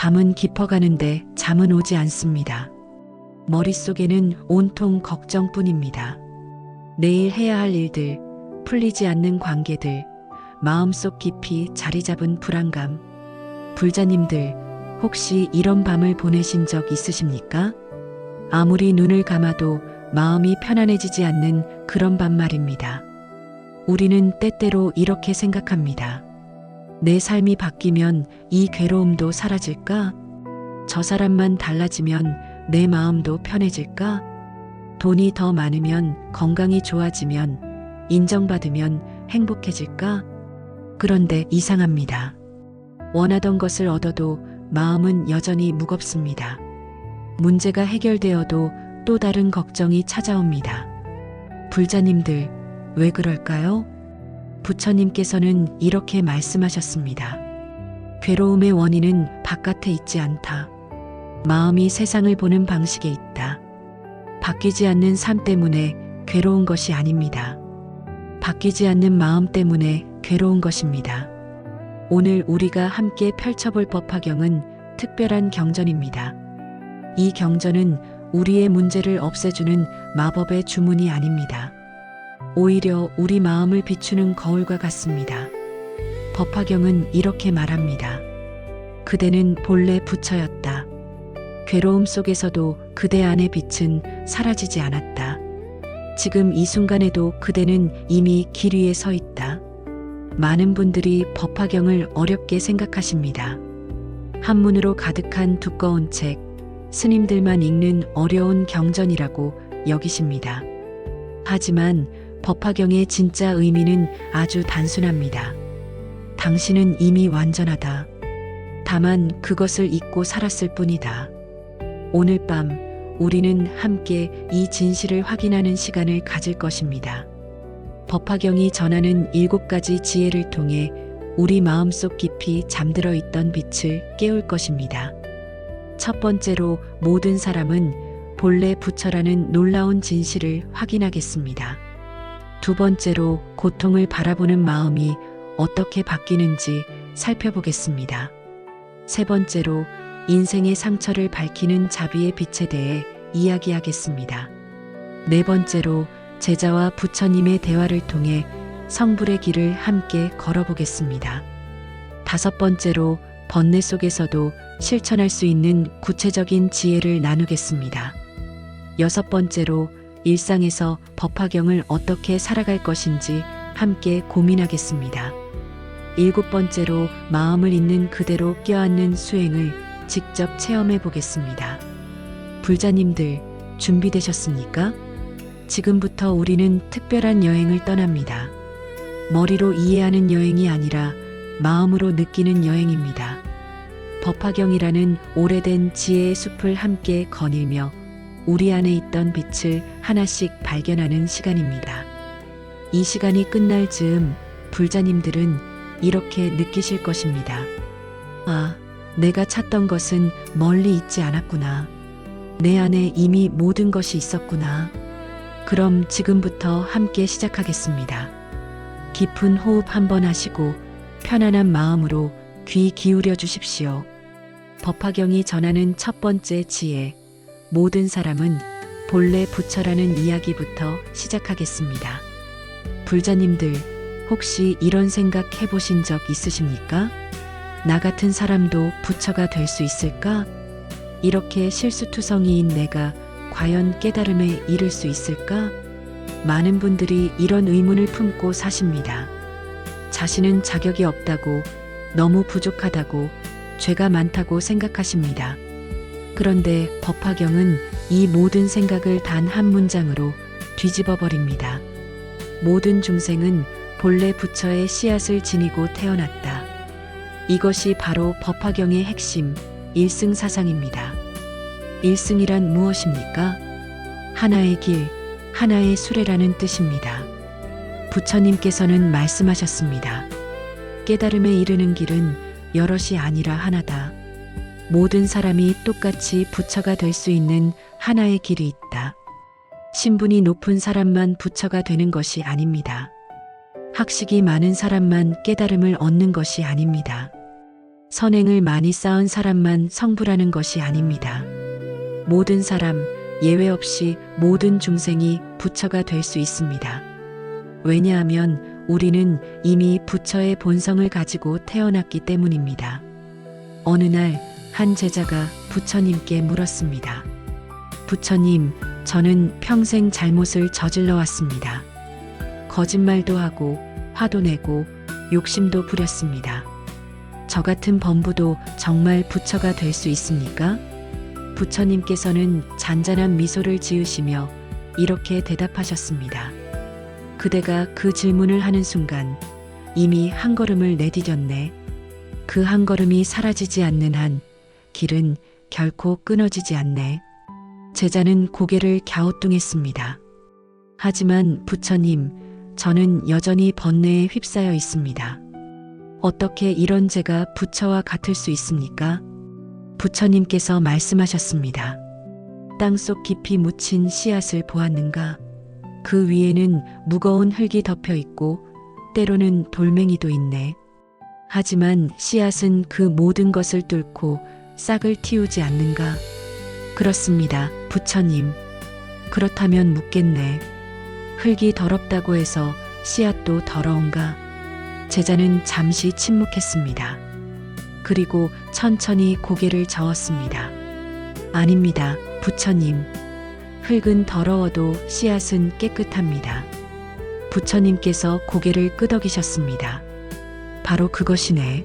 밤은 깊어가는데 잠은 오지 않습니다. 머릿속에는 온통 걱정뿐입니다. 내일 해야 할 일들, 풀리지 않는 관계들, 마음속 깊이 자리 잡은 불안감. 불자님들, 혹시 이런 밤을 보내신 적 있으십니까? 아무리 눈을 감아도 마음이 편안해지지 않는 그런 밤 말입니다. 우리는 때때로 이렇게 생각합니다. 내 삶이 바뀌면 이 괴로움도 사라질까? 저 사람만 달라지면 내 마음도 편해질까? 돈이 더 많으면, 건강이 좋아지면, 인정받으면 행복해질까? 그런데 이상합니다. 원하던 것을 얻어도 마음은 여전히 무겁습니다. 문제가 해결되어도 또 다른 걱정이 찾아옵니다. 불자님들, 왜 그럴까요? 부처님께서는 이렇게 말씀하셨습니다. 괴로움의 원인은 바깥에 있지 않다. 마음이 세상을 보는 방식에 있다. 바뀌지 않는 삶 때문에 괴로운 것이 아닙니다. 바뀌지 않는 마음 때문에 괴로운 것입니다. 오늘 우리가 함께 펼쳐볼 법화경은 특별한 경전입니다. 이 경전은 우리의 문제를 없애주는 마법의 주문이 아닙니다. 오히려 우리 마음을 비추는 거울과 같습니다. 법화경은 이렇게 말합니다. 그대는 본래 부처였다. 괴로움 속에서도 그대 안의 빛은 사라지지 않았다. 지금 이 순간에도 그대는 이미 길 위에 서 있다. 많은 분들이 법화경을 어렵게 생각하십니다. 한문으로 가득한 두꺼운 책, 스님들만 읽는 어려운 경전이라고 여기십니다. 하지만 법화경의 진짜 의미는 아주 단순합니다. 당신은 이미 완전하다. 다만 그것을 잊고 살았을 뿐이다. 오늘 밤 우리는 함께 이 진실을 확인하는 시간을 가질 것입니다. 법화경이 전하는 7가지 지혜를 통해 우리 마음속 깊이 잠들어 있던 빛을 깨울 것입니다. 첫 번째로 모든 사람은 본래 부처라는 놀라운 진실을 확인하겠습니다. 두 번째로 고통을 바라보는 마음이 어떻게 바뀌는지 살펴보겠습니다. 세 번째로 인생의 상처를 밝히는 자비의 빛에 대해 이야기하겠습니다. 네 번째로 제자와 부처님의 대화를 통해 성불의 길을 함께 걸어보겠습니다. 다섯 번째로 번뇌 속에서도 실천할 수 있는 구체적인 지혜를 나누겠습니다. 여섯 번째로 일상에서 법화경을 어떻게 살아갈 것인지 함께 고민하겠습니다. 일곱 번째로 마음을 있는 그대로 껴안는 수행을 직접 체험해 보겠습니다. 불자님들, 준비되셨습니까? 지금부터 우리는 특별한 여행을 떠납니다. 머리로 이해하는 여행이 아니라 마음으로 느끼는 여행입니다. 법화경이라는 오래된 지혜의 숲을 함께 거닐며 우리 안에 있던 빛을 하나씩 발견하는 시간입니다. 이 시간이 끝날 즈음 불자님들은 이렇게 느끼실 것입니다. 아, 내가 찾던 것은 멀리 있지 않았구나. 내 안에 이미 모든 것이 있었구나. 그럼 지금부터 함께 시작하겠습니다. 깊은 호흡 한번 하시고 편안한 마음으로 귀 기울여 주십시오. 법화경이 전하는 첫 번째 지혜, 모든 사람은 본래 부처라는 이야기부터 시작하겠습니다. 불자님들, 혹시 이런 생각 해보신 적 있으십니까? 나 같은 사람도 부처가 될 수 있을까? 이렇게 실수투성이인 내가 과연 깨달음에 이를 수 있을까? 많은 분들이 이런 의문을 품고 사십니다. 자신은 자격이 없다고, 너무 부족하다고, 죄가 많다고 생각하십니다. 그런데 법화경은 이 모든 생각을 단 한 문장으로 뒤집어 버립니다. 모든 중생은 본래 부처의 씨앗을 지니고 태어났다. 이것이 바로 법화경의 핵심, 일승사상입니다. 일승이란 무엇입니까? 하나의 길, 하나의 수레라는 뜻입니다. 부처님께서는 말씀하셨습니다. 깨달음에 이르는 길은 여럿이 아니라 하나다. 모든 사람이 똑같이 부처가 될 수 있는 하나의 길이 있다. 신분이 높은 사람만 부처가 되는 것이 아닙니다. 학식이 많은 사람만 깨달음을 얻는 것이 아닙니다. 선행을 많이 쌓은 사람만 성불하는 것이 아닙니다. 모든 사람, 예외 없이 모든 중생이 부처가 될 수 있습니다. 왜냐하면 우리는 이미 부처의 본성을 가지고 태어났기 때문입니다. 어느 날 한 제자가 부처님께 물었습니다. 부처님, 저는 평생 잘못을 저질러 왔습니다. 거짓말도 하고 화도 내고 욕심도 부렸습니다. 저 같은 범부도 정말 부처가 될 수 있습니까? 부처님께서는 잔잔한 미소를 지으시며 이렇게 대답하셨습니다. 그대가 그 질문을 하는 순간 이미 한 걸음을 내디뎠네. 그 한 걸음이 사라지지 않는 한 길은 결코 끊어지지 않네. 제자는 고개를 갸우뚱했습니다. 하지만 부처님, 저는 여전히 번뇌에 휩싸여 있습니다. 어떻게 이런 제가 부처와 같을 수 있습니까? 부처님께서 말씀하셨습니다. 땅속 깊이 묻힌 씨앗을 보았는가? 그 위에는 무거운 흙이 덮여 있고 때로는 돌멩이도 있네. 하지만 씨앗은 그 모든 것을 뚫고 싹을 틔우지 않는가? 그렇습니다, 부처님. 그렇다면 묻겠네. 흙이 더럽다고 해서 씨앗도 더러운가? 제자는 잠시 침묵했습니다. 그리고 천천히 고개를 저었습니다. 아닙니다, 부처님. 흙은 더러워도 씨앗은 깨끗합니다. 부처님께서 고개를 끄덕이셨습니다. 바로 그것이네.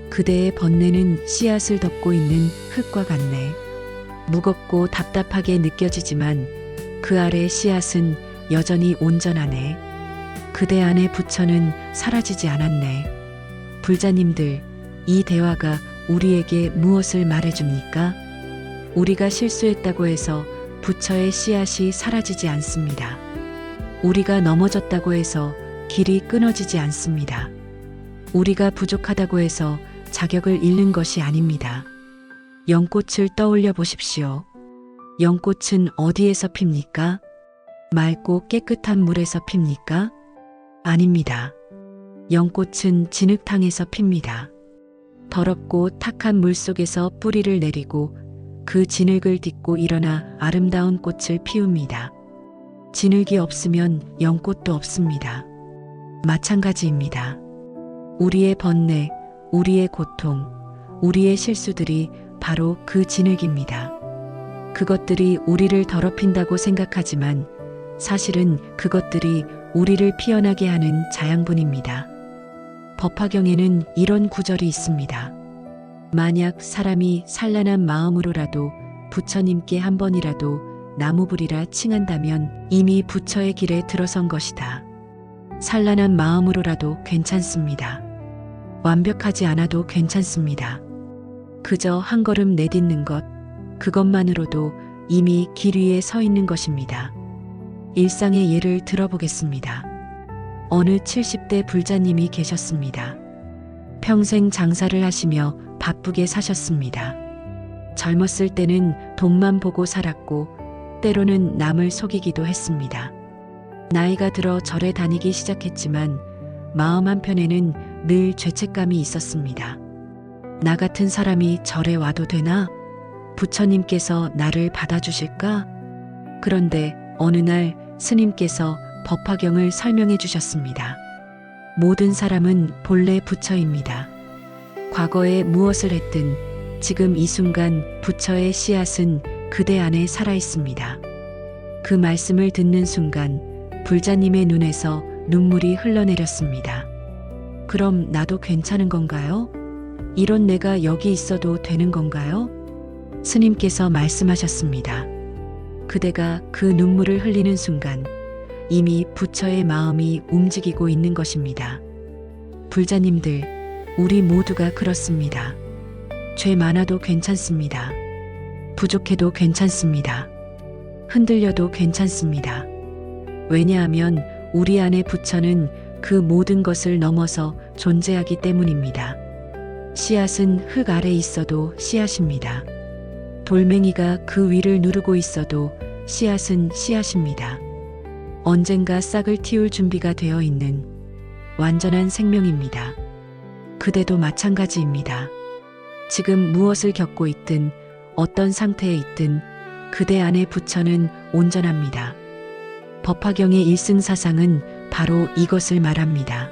그대의 번뇌는 씨앗을 덮고 있는 흙과 같네. 무겁고 답답하게 느껴지지만 그 아래 씨앗은 여전히 온전하네. 그대 안의 부처는 사라지지 않았네. 불자님들, 이 대화가 우리에게 무엇을 말해줍니까? 우리가 실수했다고 해서 부처의 씨앗이 사라지지 않습니다. 우리가 넘어졌다고 해서 길이 끊어지지 않습니다. 우리가 부족하다고 해서 자격을 잃는 것이 아닙니다. 연꽃을 떠올려 보십시오. 연꽃은 어디에서 핍니까? 맑고 깨끗한 물에서 핍니까? 아닙니다. 연꽃은 진흙탕에서 핍니다. 더럽고 탁한 물 속에서 뿌리를 내리고 그 진흙을 딛고 일어나 아름다운 꽃을 피웁니다. 진흙이 없으면 연꽃도 없습니다. 마찬가지입니다. 우리의 번뇌, 우리의 고통, 우리의 실수들이 바로 그 진흙입니다. 그것들이 우리를 더럽힌다고 생각하지만 사실은 그것들이 우리를 피어나게 하는 자양분입니다. 법화경에는 이런 구절이 있습니다. 만약 사람이 산란한 마음으로라도 부처님께 한 번이라도 나무불이라 칭한다면 이미 부처의 길에 들어선 것이다. 산란한 마음으로라도 괜찮습니다. 완벽하지 않아도 괜찮습니다. 그저 한 걸음 내딛는 것, 그것만으로도 이미 길 위에 서 있는 것입니다. 일상의 예를 들어보겠습니다. 어느 70대 불자님이 계셨습니다. 평생 장사를 하시며 바쁘게 사셨습니다. 젊었을 때는 돈만 보고 살았고 때로는 남을 속이기도 했습니다. 나이가 들어 절에 다니기 시작했지만 마음 한편에는 늘 죄책감이 있었습니다. 나 같은 사람이 절에 와도 되나? 부처님께서 나를 받아주실까? 그런데 어느 날 스님께서 법화경을 설명해 주셨습니다. 모든 사람은 본래 부처입니다. 과거에 무엇을 했든 지금 이 순간 부처의 씨앗은 그대 안에 살아 있습니다. 그 말씀을 듣는 순간 불자님의 눈에서 눈물이 흘러내렸습니다. 그럼 나도 괜찮은 건가요? 이런 내가 여기 있어도 되는 건가요? 스님께서 말씀하셨습니다. 그대가 그 눈물을 흘리는 순간 이미 부처의 마음이 움직이고 있는 것입니다. 불자님들, 우리 모두가 그렇습니다. 죄 많아도 괜찮습니다. 부족해도 괜찮습니다. 흔들려도 괜찮습니다. 왜냐하면 우리 안의 부처는 그 모든 것을 넘어서 존재하기 때문입니다. 씨앗은 흙 아래 있어도 씨앗입니다. 돌멩이가 그 위를 누르고 있어도 씨앗은 씨앗입니다. 언젠가 싹을 틔울 준비가 되어 있는 완전한 생명입니다. 그대도 마찬가지입니다. 지금 무엇을 겪고 있든 어떤 상태에 있든 그대 안의 부처는 온전합니다. 법화경의 일승사상은 바로 이것을 말합니다.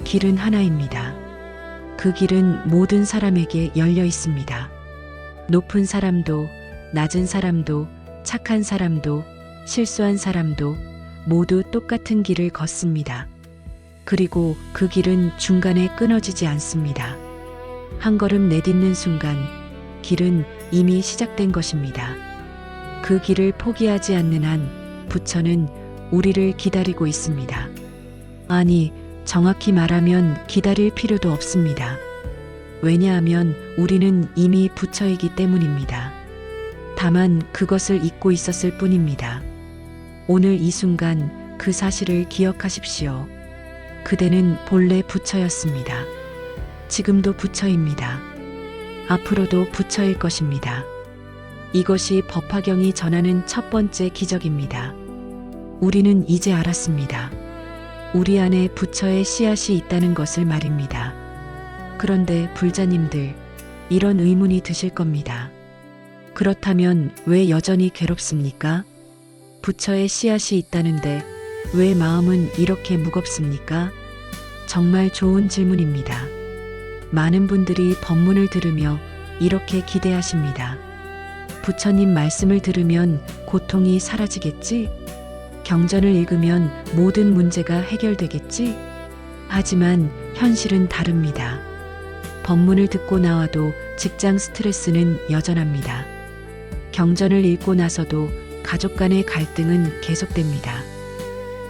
길은 하나입니다. 그 길은 모든 사람에게 열려 있습니다. 높은 사람도, 낮은 사람도, 착한 사람도, 실수한 사람도 모두 똑같은 길을 걷습니다. 그리고 그 길은 중간에 끊어지지 않습니다. 한 걸음 내딛는 순간 길은 이미 시작된 것입니다. 그 길을 포기하지 않는 한 부처는 우리를 기다리고 있습니다. 아니, 정확히 말하면 기다릴 필요도 없습니다. 왜냐하면 우리는 이미 부처이기 때문입니다. 다만 그것을 잊고 있었을 뿐입니다. 오늘 이 순간 그 사실을 기억하십시오. 그대는 본래 부처였습니다. 지금도 부처입니다. 앞으로도 부처일 것입니다. 이것이 법화경이 전하는 첫 번째 기적입니다. 우리는 이제 알았습니다. 우리 안에 부처의 씨앗이 있다는 것을 말입니다. 그런데 불자님들, 이런 의문이 드실 겁니다. 그렇다면 왜 여전히 괴롭습니까? 부처의 씨앗이 있다는데 왜 마음은 이렇게 무겁습니까? 정말 좋은 질문입니다. 많은 분들이 법문을 들으며 이렇게 기대하십니다. 부처님 말씀을 들으면 고통이 사라지겠지? 경전을 읽으면 모든 문제가 해결되겠지? 하지만 현실은 다릅니다. 법문을 듣고 나와도 직장 스트레스는 여전합니다. 경전을 읽고 나서도 가족 간의 갈등은 계속됩니다.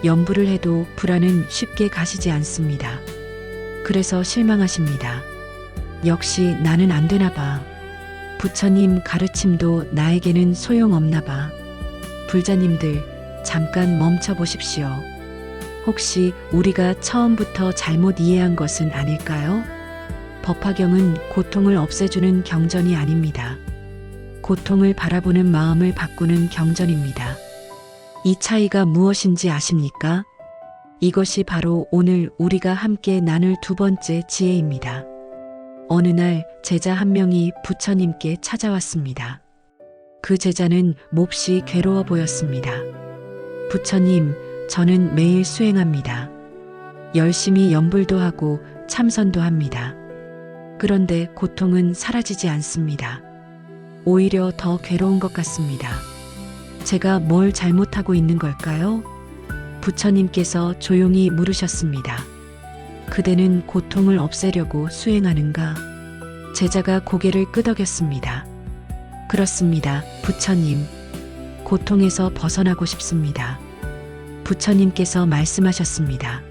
염불을 해도 불안은 쉽게 가시지 않습니다. 그래서 실망하십니다. 역시 나는 안 되나 봐. 부처님 가르침도 나에게는 소용없나 봐. 불자님들, 잠깐 멈춰 보십시오. 혹시 우리가 처음부터 잘못 이해한 것은 아닐까요? 법화경은 고통을 없애주는 경전이 아닙니다. 고통을 바라보는 마음을 바꾸는 경전입니다. 이 차이가 무엇인지 아십니까? 이것이 바로 오늘 우리가 함께 나눌 두 번째 지혜입니다. 어느 날 제자 한 명이 부처님께 찾아왔습니다. 그 제자는 몹시 괴로워 보였습니다. 부처님, 저는 매일 수행합니다. 열심히 염불도 하고 참선도 합니다. 그런데 고통은 사라지지 않습니다. 오히려 더 괴로운 것 같습니다. 제가 뭘 잘못하고 있는 걸까요? 부처님께서 조용히 물으셨습니다. 그대는 고통을 없애려고 수행하는가? 제자가 고개를 끄덕였습니다. 그렇습니다, 부처님. 고통에서 벗어나고 싶습니다. 부처님께서 말씀하셨습니다.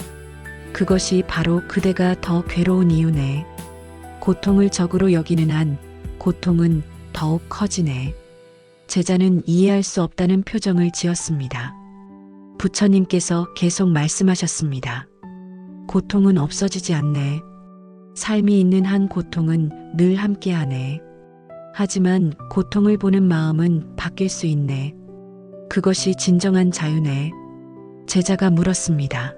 그것이 바로 그대가 더 괴로운 이유네. 고통을 적으로 여기는 한 고통은 더욱 커지네. 제자는 이해할 수 없다는 표정을 지었습니다. 부처님께서 계속 말씀하셨습니다. 고통은 없어지지 않네. 삶이 있는 한 고통은 늘 함께하네. 하지만 고통을 보는 마음은 바뀔 수 있네. 그것이 진정한 자유네. 제자가 물었습니다.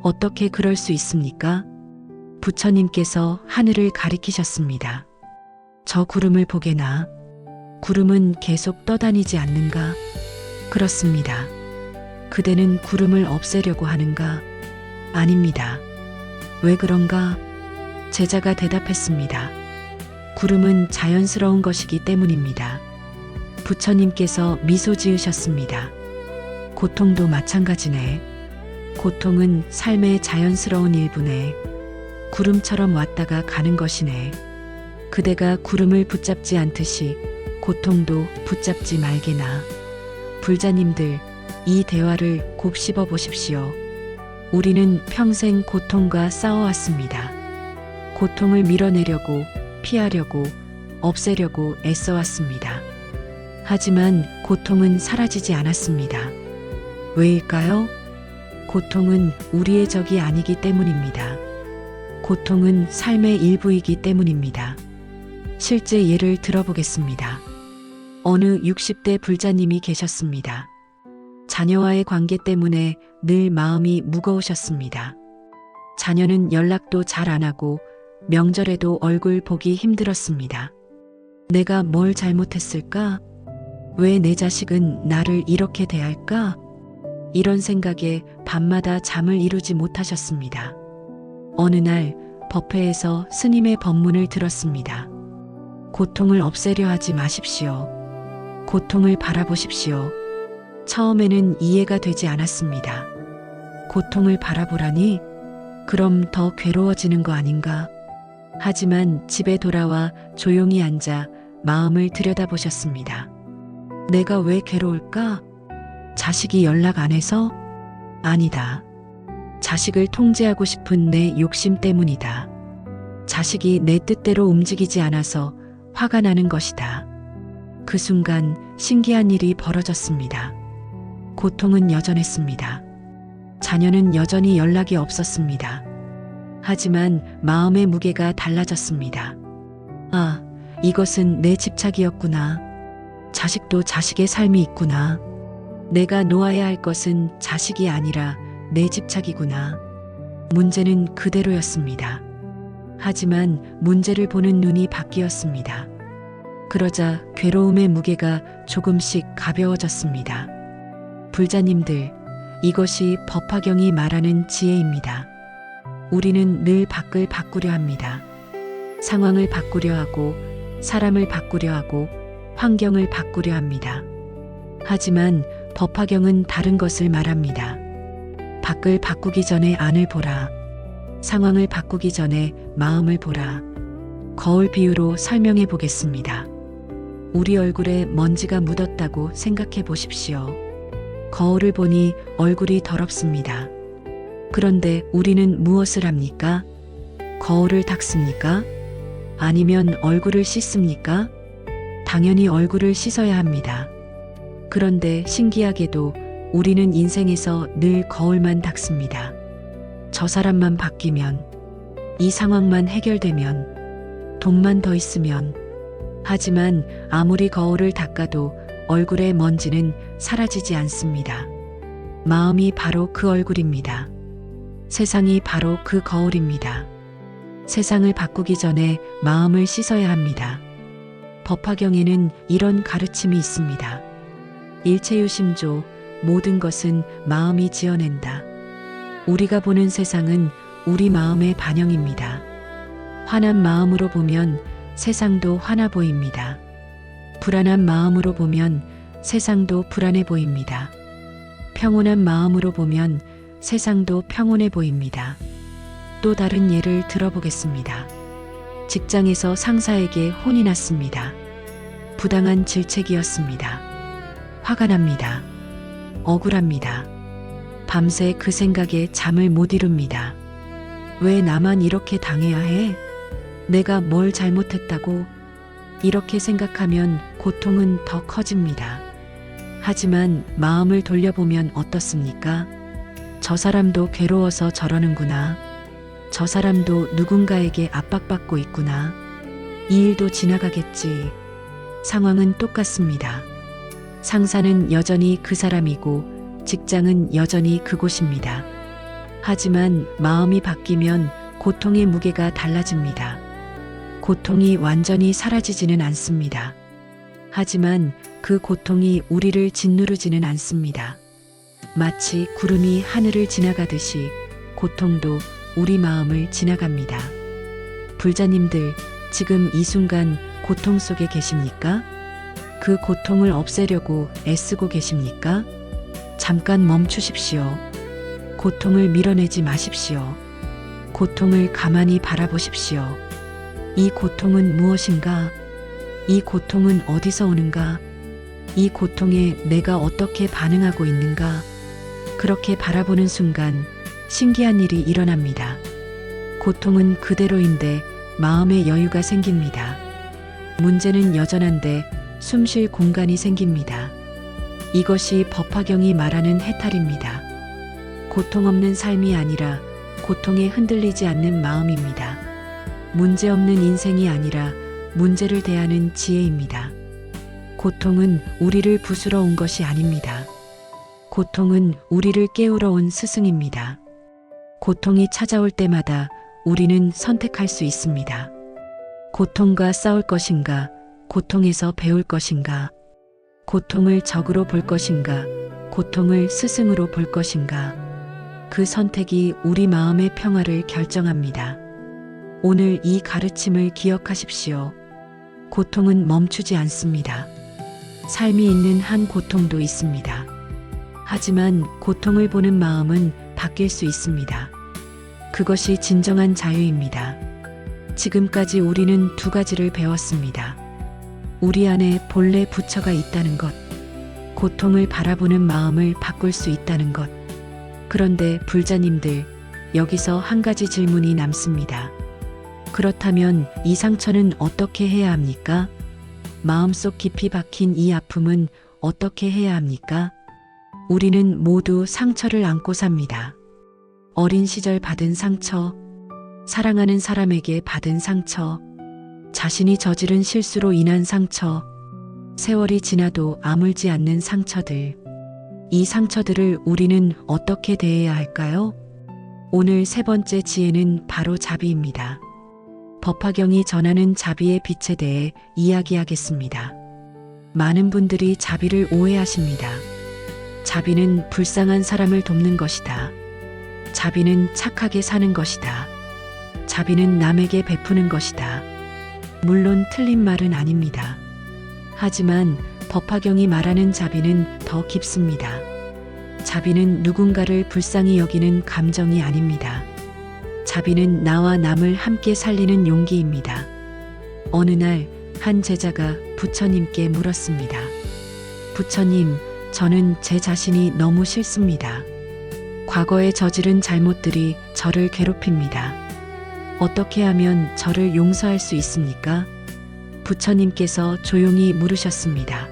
어떻게 그럴 수 있습니까? 부처님께서 하늘을 가리키셨습니다. 저 구름을 보게나. 구름은 계속 떠다니지 않는가? 그렇습니다. 그대는 구름을 없애려고 하는가? 아닙니다. 왜 그런가? 제자가 대답했습니다. 구름은 자연스러운 것이기 때문입니다. 부처님께서 미소 지으셨습니다. 고통도 마찬가지네. 고통은 삶의 자연스러운 일부네. 구름처럼 왔다가 가는 것이네. 그대가 구름을 붙잡지 않듯이 고통도 붙잡지 말게나. 불자님들, 이 대화를 곱씹어 보십시오. 우리는 평생 고통과 싸워왔습니다. 고통을 밀어내려고, 피하려고, 없애려고 애써왔습니다. 하지만 고통은 사라지지 않았습니다. 왜일까요? 고통은 우리의 적이 아니기 때문입니다. 고통은 삶의 일부이기 때문입니다. 실제 예를 들어보겠습니다. 어느 60대 불자님이 계셨습니다. 자녀와의 관계 때문에 늘 마음이 무거우셨습니다. 자녀는 연락도 잘 안 하고 명절에도 얼굴 보기 힘들었습니다. 내가 뭘 잘못했을까? 왜 내 자식은 나를 이렇게 대할까? 이런 생각에 밤마다 잠을 이루지 못하셨습니다. 어느 날 법회에서 스님의 법문을 들었습니다. 고통을 없애려 하지 마십시오. 고통을 바라보십시오. 처음에는 이해가 되지 않았습니다. 고통을 바라보라니? 그럼 더 괴로워지는 거 아닌가? 하지만 집에 돌아와 조용히 앉아 마음을 들여다보셨습니다. 내가 왜 괴로울까? 자식이 연락 안 해서? 아니다. 자식을 통제하고 싶은 내 욕심 때문이다. 자식이 내 뜻대로 움직이지 않아서 화가 나는 것이다. 그 순간 신기한 일이 벌어졌습니다. 고통은 여전했습니다. 자녀는 여전히 연락이 없었습니다. 하지만 마음의 무게가 달라졌습니다. 아, 이것은 내 집착이었구나. 자식도 자식의 삶이 있구나. 내가 놓아야 할 것은 자식이 아니라 내 집착이구나. 문제는 그대로였습니다. 하지만 문제를 보는 눈이 바뀌었습니다. 그러자 괴로움의 무게가 조금씩 가벼워졌습니다. 불자님들, 이것이 법화경이 말하는 지혜입니다. 우리는 늘 밖을 바꾸려 합니다. 상황을 바꾸려 하고, 사람을 바꾸려 하고, 환경을 바꾸려 합니다. 하지만 법화경은 다른 것을 말합니다. 밖을 바꾸기 전에 안을 보라. 상황을 바꾸기 전에 마음을 보라. 거울 비유로 설명해 보겠습니다. 우리 얼굴에 먼지가 묻었다고 생각해 보십시오. 거울을 보니 얼굴이 더럽습니다. 그런데 우리는 무엇을 합니까? 거울을 닦습니까? 아니면 얼굴을 씻습니까? 당연히 얼굴을 씻어야 합니다. 그런데 신기하게도 우리는 인생에서 늘 거울만 닦습니다. 저 사람만 바뀌면, 이 상황만 해결되면, 돈만 더 있으면. 하지만 아무리 거울을 닦아도 얼굴의 먼지는 사라지지 않습니다. 마음이 바로 그 얼굴입니다. 세상이 바로 그 거울입니다. 세상을 바꾸기 전에 마음을 씻어야 합니다. 법화경에는 이런 가르침이 있습니다. 일체유심조, 모든 것은 마음이 지어낸다. 우리가 보는 세상은 우리 마음의 반영입니다. 환한 마음으로 보면 세상도 환하 보입니다. 불안한 마음으로 보면 세상도 불안해 보입니다. 평온한 마음으로 보면 세상도 평온해 보입니다. 또 다른 예를 들어보겠습니다. 직장에서 상사에게 혼이 났습니다. 부당한 질책이었습니다. 화가 납니다. 억울합니다. 밤새 그 생각에 잠을 못 이룹니다. 왜 나만 이렇게 당해야 해? 내가 뭘 잘못했다고? 이렇게 생각하면 고통은 더 커집니다. 하지만 마음을 돌려보면 어떻습니까? 저 사람도 괴로워서 저러는구나. 저 사람도 누군가에게 압박받고 있구나. 이 일도 지나가겠지. 상황은 똑같습니다. 상사는 여전히 그 사람이고 직장은 여전히 그곳입니다. 하지만 마음이 바뀌면 고통의 무게가 달라집니다. 고통이 완전히 사라지지는 않습니다. 하지만 그 고통이 우리를 짓누르지는 않습니다. 마치 구름이 하늘을 지나가듯이 고통도 우리 마음을 지나갑니다. 불자님들, 지금 이 순간 고통 속에 계십니까? 그 고통을 없애려고 애쓰고 계십니까? 잠깐 멈추십시오. 고통을 밀어내지 마십시오. 고통을 가만히 바라보십시오. 이 고통은 무엇인가? 이 고통은 어디서 오는가? 이 고통에 내가 어떻게 반응하고 있는가? 그렇게 바라보는 순간 신기한 일이 일어납니다. 고통은 그대로인데 마음의 여유가 생깁니다. 문제는 여전한데 숨 쉴 공간이 생깁니다. 이것이 법화경이 말하는 해탈입니다. 고통 없는 삶이 아니라 고통에 흔들리지 않는 마음입니다. 문제 없는 인생이 아니라 문제를 대하는 지혜입니다. 고통은 우리를 부수러 온 것이 아닙니다. 고통은 우리를 깨우러 온 스승입니다. 고통이 찾아올 때마다 우리는 선택할 수 있습니다. 고통과 싸울 것인가, 고통에서 배울 것인가, 고통을 적으로 볼 것인가, 고통을 스승으로 볼 것인가. 그 선택이 우리 마음의 평화를 결정합니다. 오늘 이 가르침을 기억하십시오. 고통은 멈추지 않습니다. 삶이 있는 한 고통도 있습니다. 하지만 고통을 보는 마음은 바뀔 수 있습니다. 그것이 진정한 자유입니다. 지금까지 우리는 두 가지를 배웠습니다. 우리 안에 본래 부처가 있다는 것, 고통을 바라보는 마음을 바꿀 수 있다는 것. 그런데 불자님들, 여기서 한 가지 질문이 남습니다. 그렇다면 이 상처는 어떻게 해야 합니까? 마음속 깊이 박힌 이 아픔은 어떻게 해야 합니까? 우리는 모두 상처를 안고 삽니다. 어린 시절 받은 상처, 사랑하는 사람에게 받은 상처, 자신이 저지른 실수로 인한 상처, 세월이 지나도 아물지 않는 상처들. 이 상처들을 우리는 어떻게 대해야 할까요? 오늘 세 번째 지혜는 바로 자비입니다. 법화경이 전하는 자비의 빛에 대해 이야기하겠습니다. 많은 분들이 자비를 오해하십니다. 자비는 불쌍한 사람을 돕는 것이다. 자비는 착하게 사는 것이다. 자비는 남에게 베푸는 것이다. 물론 틀린 말은 아닙니다. 하지만 법화경이 말하는 자비는 더 깊습니다. 자비는 누군가를 불쌍히 여기는 감정이 아닙니다. 자비는 나와 남을 함께 살리는 용기입니다. 어느 날 한 제자가 부처님께 물었습니다. 부처님, 저는 제 자신이 너무 싫습니다. 과거에 저지른 잘못들이 저를 괴롭힙니다. 어떻게 하면 저를 용서할 수 있습니까? 부처님께서 조용히 물으셨습니다.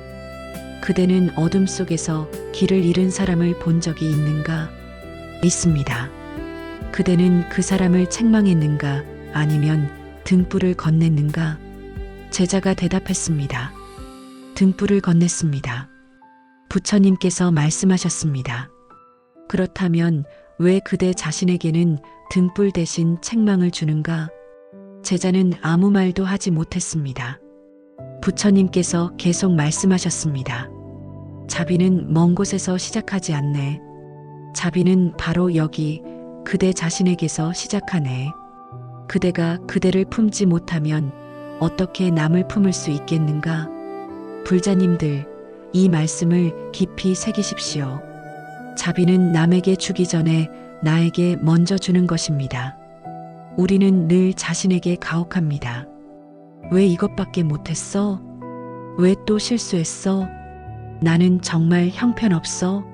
그대는 어둠 속에서 길을 잃은 사람을 본 적이 있는가? 있습니다. 그대는 그 사람을 책망했는가? 아니면 등불을 건넸는가? 제자가 대답했습니다. 등불을 건넸습니다. 부처님께서 말씀하셨습니다. 그렇다면 왜 그대 자신에게는 등불 대신 책망을 주는가? 제자는 아무 말도 하지 못했습니다. 부처님께서 계속 말씀하셨습니다. 자비는 먼 곳에서 시작하지 않네. 자비는 바로 여기 그대 자신에게서 시작하네. 그대가 그대를 품지 못하면 어떻게 남을 품을 수 있겠는가? 불자님들, 이 말씀을 깊이 새기십시오. 자비는 남에게 주기 전에 나에게 먼저 주는 것입니다. 우리는 늘 자신에게 가혹합니다. 왜 이것밖에 못했어? 왜 또 실수했어? 나는 정말 형편없어?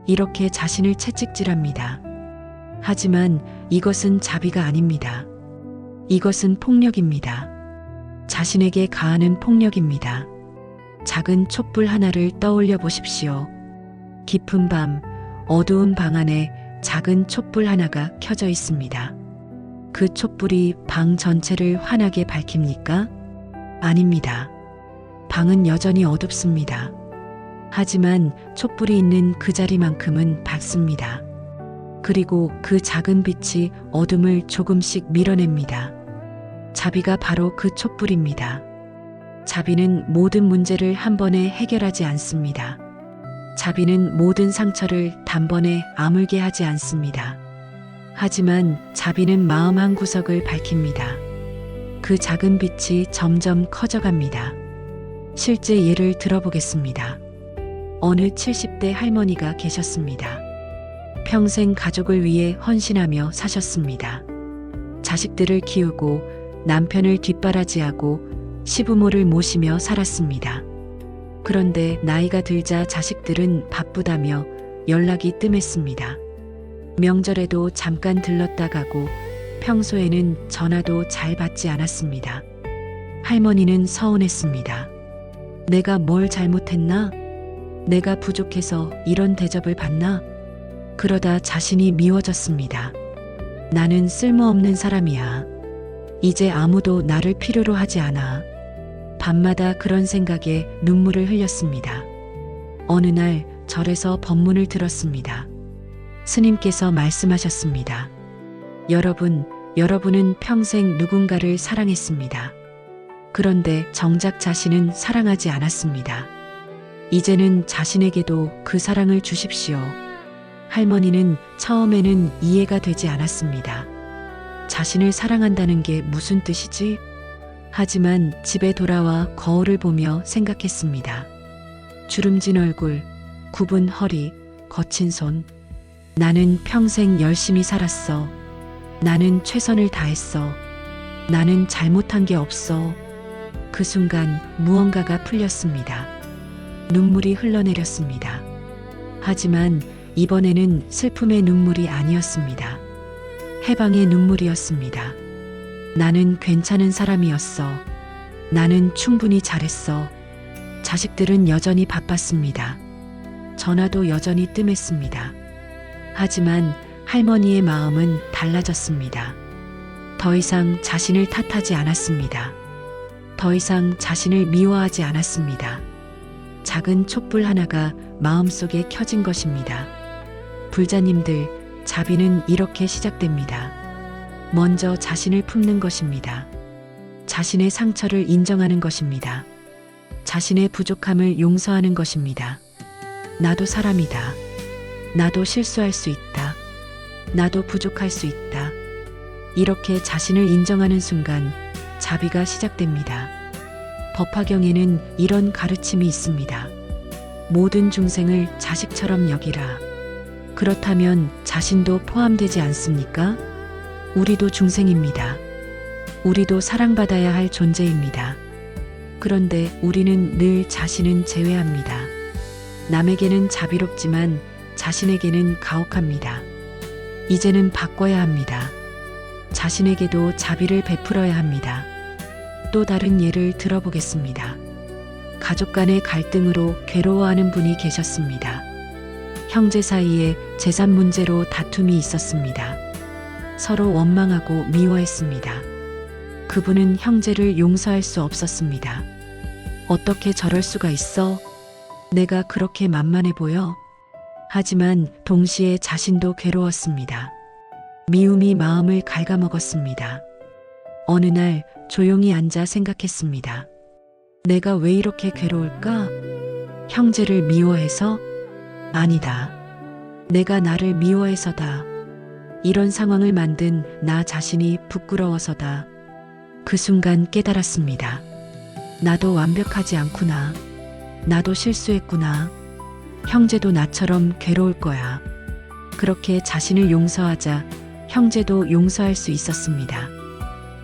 이렇게 자신을 채찍질합니다. 하지만 이것은 자비가 아닙니다. 이것은 폭력입니다. 자신에게 가하는 폭력입니다. 작은 촛불 하나를 떠올려 보십시오. 깊은 밤, 어두운 방 안에 작은 촛불 하나가 켜져 있습니다. 그 촛불이 방 전체를 환하게 밝힙니까? 아닙니다. 방은 여전히 어둡습니다. 하지만 촛불이 있는 그 자리만큼은 밝습니다. 그리고 그 작은 빛이 어둠을 조금씩 밀어냅니다. 자비가 바로 그 촛불입니다. 자비는 모든 문제를 한 번에 해결하지 않습니다. 자비는 모든 상처를 단번에 아물게 하지 않습니다. 하지만 자비는 마음 한 구석을 밝힙니다. 그 작은 빛이 점점 커져갑니다. 실제 예를 들어보겠습니다. 어느 70대 할머니가 계셨습니다. 평생 가족을 위해 헌신하며 사셨습니다. 자식들을 키우고 남편을 뒷바라지하고 시부모를 모시며 살았습니다. 그런데 나이가 들자 자식들은 바쁘다며 연락이 뜸했습니다. 명절에도 잠깐 들렀다 가고 평소에는 전화도 잘 받지 않았습니다. 할머니는 서운했습니다. 내가 뭘 잘못했나? 내가 부족해서 이런 대접을 받나? 그러다 자신이 미워졌습니다. 나는 쓸모없는 사람이야. 이제 아무도 나를 필요로 하지 않아. 밤마다 그런 생각에 눈물을 흘렸습니다. 어느 날 절에서 법문을 들었습니다. 스님께서 말씀하셨습니다. 여러분, 여러분은 평생 누군가를 사랑했습니다. 그런데 정작 자신은 사랑하지 않았습니다. 이제는 자신에게도 그 사랑을 주십시오. 할머니는 처음에는 이해가 되지 않았습니다. 자신을 사랑한다는 게 무슨 뜻이지? 하지만 집에 돌아와 거울을 보며 생각했습니다. 주름진 얼굴, 굽은 허리, 거친 손. 나는 평생 열심히 살았어. 나는 최선을 다했어. 나는 잘못한 게 없어. 그 순간 무언가가 풀렸습니다. 눈물이 흘러내렸습니다. 하지만 이번에는 슬픔의 눈물이 아니었습니다. 해방의 눈물이었습니다. 나는 괜찮은 사람이었어. 나는 충분히 잘했어. 자식들은 여전히 바빴습니다. 전화도 여전히 뜸했습니다. 하지만 할머니의 마음은 달라졌습니다. 더 이상 자신을 탓하지 않았습니다. 더 이상 자신을 미워하지 않았습니다. 작은 촛불 하나가 마음속에 켜진 것입니다. 불자님들, 자비는 이렇게 시작됩니다. 먼저 자신을 품는 것입니다. 자신의 상처를 인정하는 것입니다. 자신의 부족함을 용서하는 것입니다. 나도 사람이다. 나도 실수할 수 있다. 나도 부족할 수 있다. 이렇게 자신을 인정하는 순간 자비가 시작됩니다. 법화경에는 이런 가르침이 있습니다. 모든 중생을 자식처럼 여기라. 그렇다면 자신도 포함되지 않습니까? 우리도 중생입니다. 우리도 사랑받아야 할 존재입니다. 그런데 우리는 늘 자신은 제외합니다. 남에게는 자비롭지만 자신에게는 가혹합니다. 이제는 바꿔야 합니다. 자신에게도 자비를 베풀어야 합니다. 또 다른 예를 들어보겠습니다. 가족 간의 갈등으로 괴로워하는 분이 계셨습니다. 형제 사이에 재산 문제로 다툼이 있었습니다. 서로 원망하고 미워했습니다. 그분은 형제를 용서할 수 없었습니다. 어떻게 저럴 수가 있어? 내가 그렇게 만만해 보여? 하지만 동시에 자신도 괴로웠습니다. 미움이 마음을 갉아먹었습니다. 어느 날 조용히 앉아 생각했습니다. 내가 왜 이렇게 괴로울까? 형제를 미워해서? 아니다. 내가 나를 미워해서다. 이런 상황을 만든 나 자신이 부끄러워서다. 그 순간 깨달았습니다. 나도 완벽하지 않구나. 나도 실수했구나. 형제도 나처럼 괴로울 거야. 그렇게 자신을 용서하자 형제도 용서할 수 있었습니다.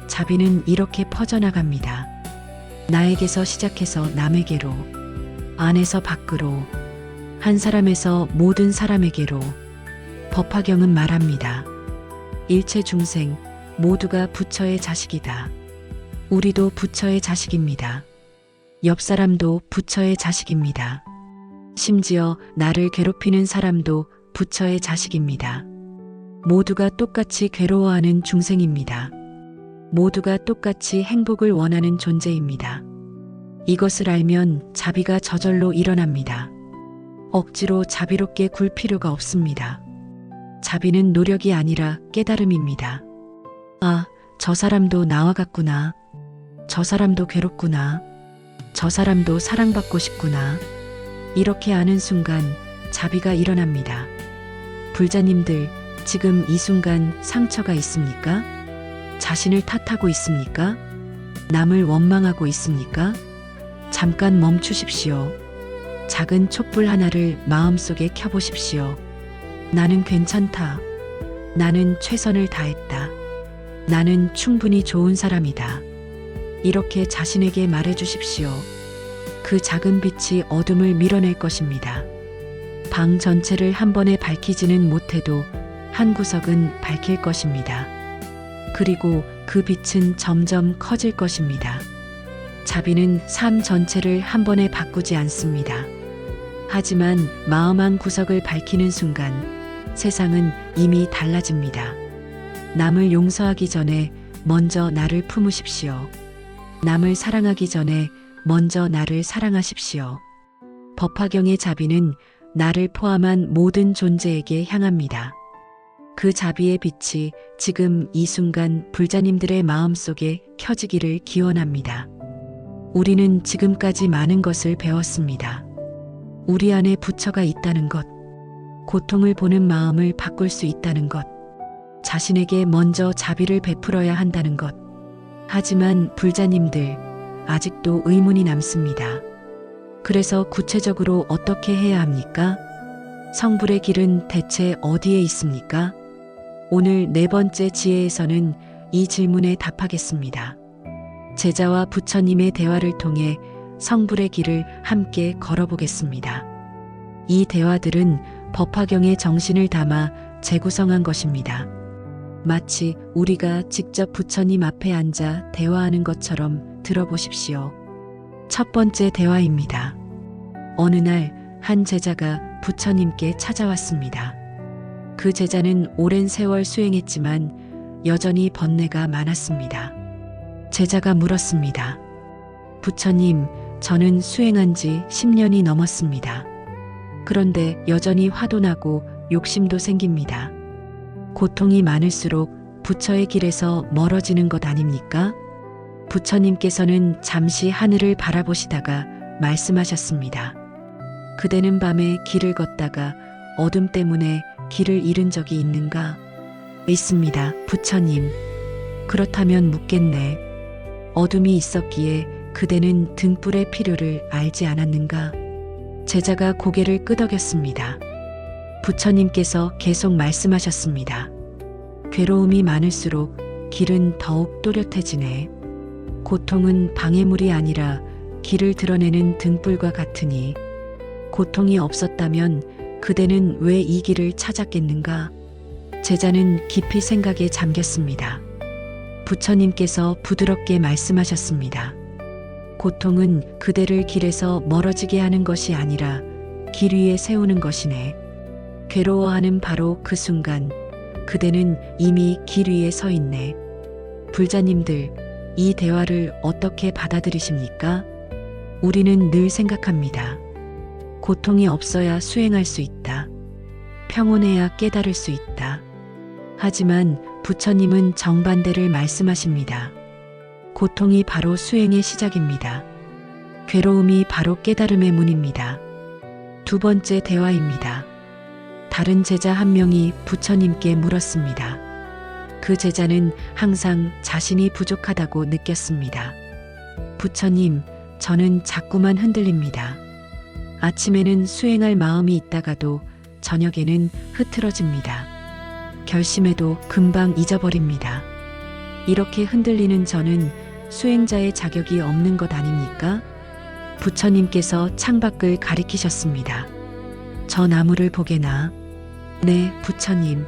자비는 이렇게 퍼져나갑니다. 나에게서 시작해서 남에게로, 안에서 밖으로, 한 사람에서 모든 사람에게로. 법화경은 말합니다. 일체 중생 모두가 부처의 자식이다. 우리도 부처의 자식입니다. 옆 사람도 부처의 자식입니다. 심지어 나를 괴롭히는 사람도 부처의 자식입니다. 모두가 똑같이 괴로워하는 중생입니다. 모두가 똑같이 행복을 원하는 존재입니다. 이것을 알면 자비가 저절로 일어납니다. 억지로 자비롭게 굴 필요가 없습니다. 자비는 노력이 아니라 깨달음입니다. 아, 저 사람도 나와 같구나. 저 사람도 괴롭구나. 저 사람도 사랑받고 싶구나. 이렇게 아는 순간 자비가 일어납니다. 불자님들, 지금 이 순간 상처가 있습니까? 자신을 탓하고 있습니까? 남을 원망하고 있습니까? 잠깐 멈추십시오. 작은 촛불 하나를 마음속에 켜보십시오. 나는 괜찮다. 나는 최선을 다했다. 나는 충분히 좋은 사람이다. 이렇게 자신에게 말해주십시오. 그 작은 빛이 어둠을 밀어낼 것입니다. 방 전체를 한 번에 밝히지는 못해도 한 구석은 밝힐 것입니다. 그리고 그 빛은 점점 커질 것입니다. 자비는 삶 전체를 한 번에 바꾸지 않습니다. 하지만 마음 한 구석을 밝히는 순간 세상은 이미 달라집니다. 남을 용서하기 전에 먼저 나를 품으십시오. 남을 사랑하기 전에 먼저 나를 사랑하십시오. 법화경의 자비는 나를 포함한 모든 존재에게 향합니다. 그 자비의 빛이 지금 이 순간 불자님들의 마음속에 켜지기를 기원합니다. 우리는 지금까지 많은 것을 배웠습니다. 우리 안에 부처가 있다는 것, 고통을 보는 마음을 바꿀 수 있다는 것, 자신에게 먼저 자비를 베풀어야 한다는 것. 하지만 불자님들, 아직도 의문이 남습니다. 그래서 구체적으로 어떻게 해야 합니까? 성불의 길은 대체 어디에 있습니까? 오늘 네 번째 지혜에서는 이 질문에 답하겠습니다. 제자와 부처님의 대화를 통해 성불의 길을 함께 걸어보겠습니다. 이 대화들은 법화경의 정신을 담아 재구성한 것입니다. 마치 우리가 직접 부처님 앞에 앉아 대화하는 것처럼 들어보십시오. 첫 번째 대화입니다. 어느 날 한 제자가 부처님께 찾아왔습니다. 그 제자는 오랜 세월 수행했지만 여전히 번뇌가 많았습니다. 제자가 물었습니다. 부처님, 저는 수행한 지 10년이 넘었습니다. 그런데 여전히 화도 나고 욕심도 생깁니다. 고통이 많을수록 부처의 길에서 멀어지는 것 아닙니까? 부처님께서는 잠시 하늘을 바라보시다가 말씀하셨습니다. 그대는 밤에 길을 걷다가 어둠 때문에 길을 잃은 적이 있는가? 있습니다, 부처님. 그렇다면 묻겠네. 어둠이 있었기에 그대는 등불의 필요를 알지 않았는가? 제자가 고개를 끄덕였습니다. 부처님께서 계속 말씀하셨습니다. 괴로움이 많을수록 길은 더욱 또렷해지네. 고통은 방해물이 아니라 길을 드러내는 등불과 같으니 고통이 없었다면 그대는 왜 이 길을 찾았겠는가? 제자는 깊이 생각에 잠겼습니다. 부처님께서 부드럽게 말씀하셨습니다. 고통은 그대를 길에서 멀어지게 하는 것이 아니라 길 위에 세우는 것이네. 괴로워하는 바로 그 순간 그대는 이미 길 위에 서 있네. 불자님들, 이 대화를 어떻게 받아들이십니까? 우리는 늘 생각합니다. 고통이 없어야 수행할 수 있다. 평온해야 깨달을 수 있다. 하지만 부처님은 정반대를 말씀하십니다. 고통이 바로 수행의 시작입니다. 괴로움이 바로 깨달음의 문입니다. 두 번째 대화입니다. 다른 제자 한 명이 부처님께 물었습니다. 그 제자는 항상 자신이 부족하다고 느꼈습니다. 부처님, 저는 자꾸만 흔들립니다. 아침에는 수행할 마음이 있다가도 저녁에는 흐트러집니다. 결심해도 금방 잊어버립니다. 이렇게 흔들리는 저는 수행자의 자격이 없는 것 아닙니까? 부처님께서 창밖을 가리키셨습니다. 저 나무를 보게나. 네, 부처님.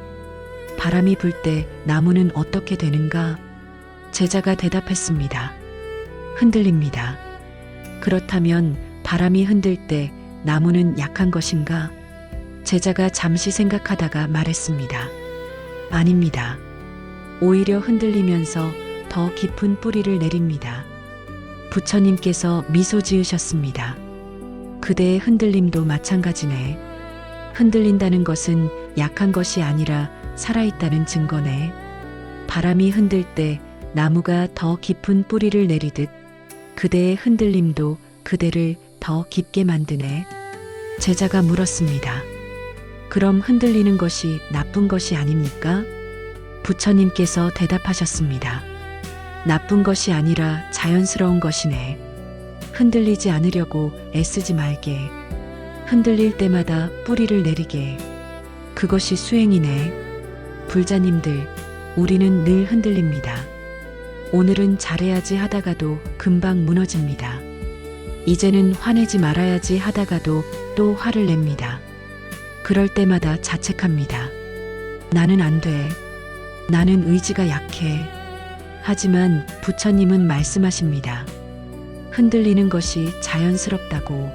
바람이 불 때 나무는 어떻게 되는가? 제자가 대답했습니다. 흔들립니다. 그렇다면 바람이 흔들 때 나무는 약한 것인가? 제자가 잠시 생각하다가 말했습니다. 아닙니다. 오히려 흔들리면서 더 깊은 뿌리를 내립니다. 부처님께서 미소 지으셨습니다. 그대의 흔들림도 마찬가지네. 흔들린다는 것은 약한 것이 아니라 살아있다는 증거네. 바람이 흔들 때 나무가 더 깊은 뿌리를 내리듯 그대의 흔들림도 그대를 더 깊게 만드네. 제자가 물었습니다. 그럼 흔들리는 것이 나쁜 것이 아닙니까? 부처님께서 대답하셨습니다. 나쁜 것이 아니라 자연스러운 것이네. 흔들리지 않으려고 애쓰지 말게. 흔들릴 때마다 뿌리를 내리게. 그것이 수행이네. 불자님들, 우리는 늘 흔들립니다. 오늘은 잘해야지 하다가도 금방 무너집니다. 이제는 화내지 말아야지 하다가도 또 화를 냅니다. 그럴 때마다 자책합니다. 나는 안 돼. 나는 의지가 약해. 하지만 부처님은 말씀하십니다. 흔들리는 것이 자연스럽다고.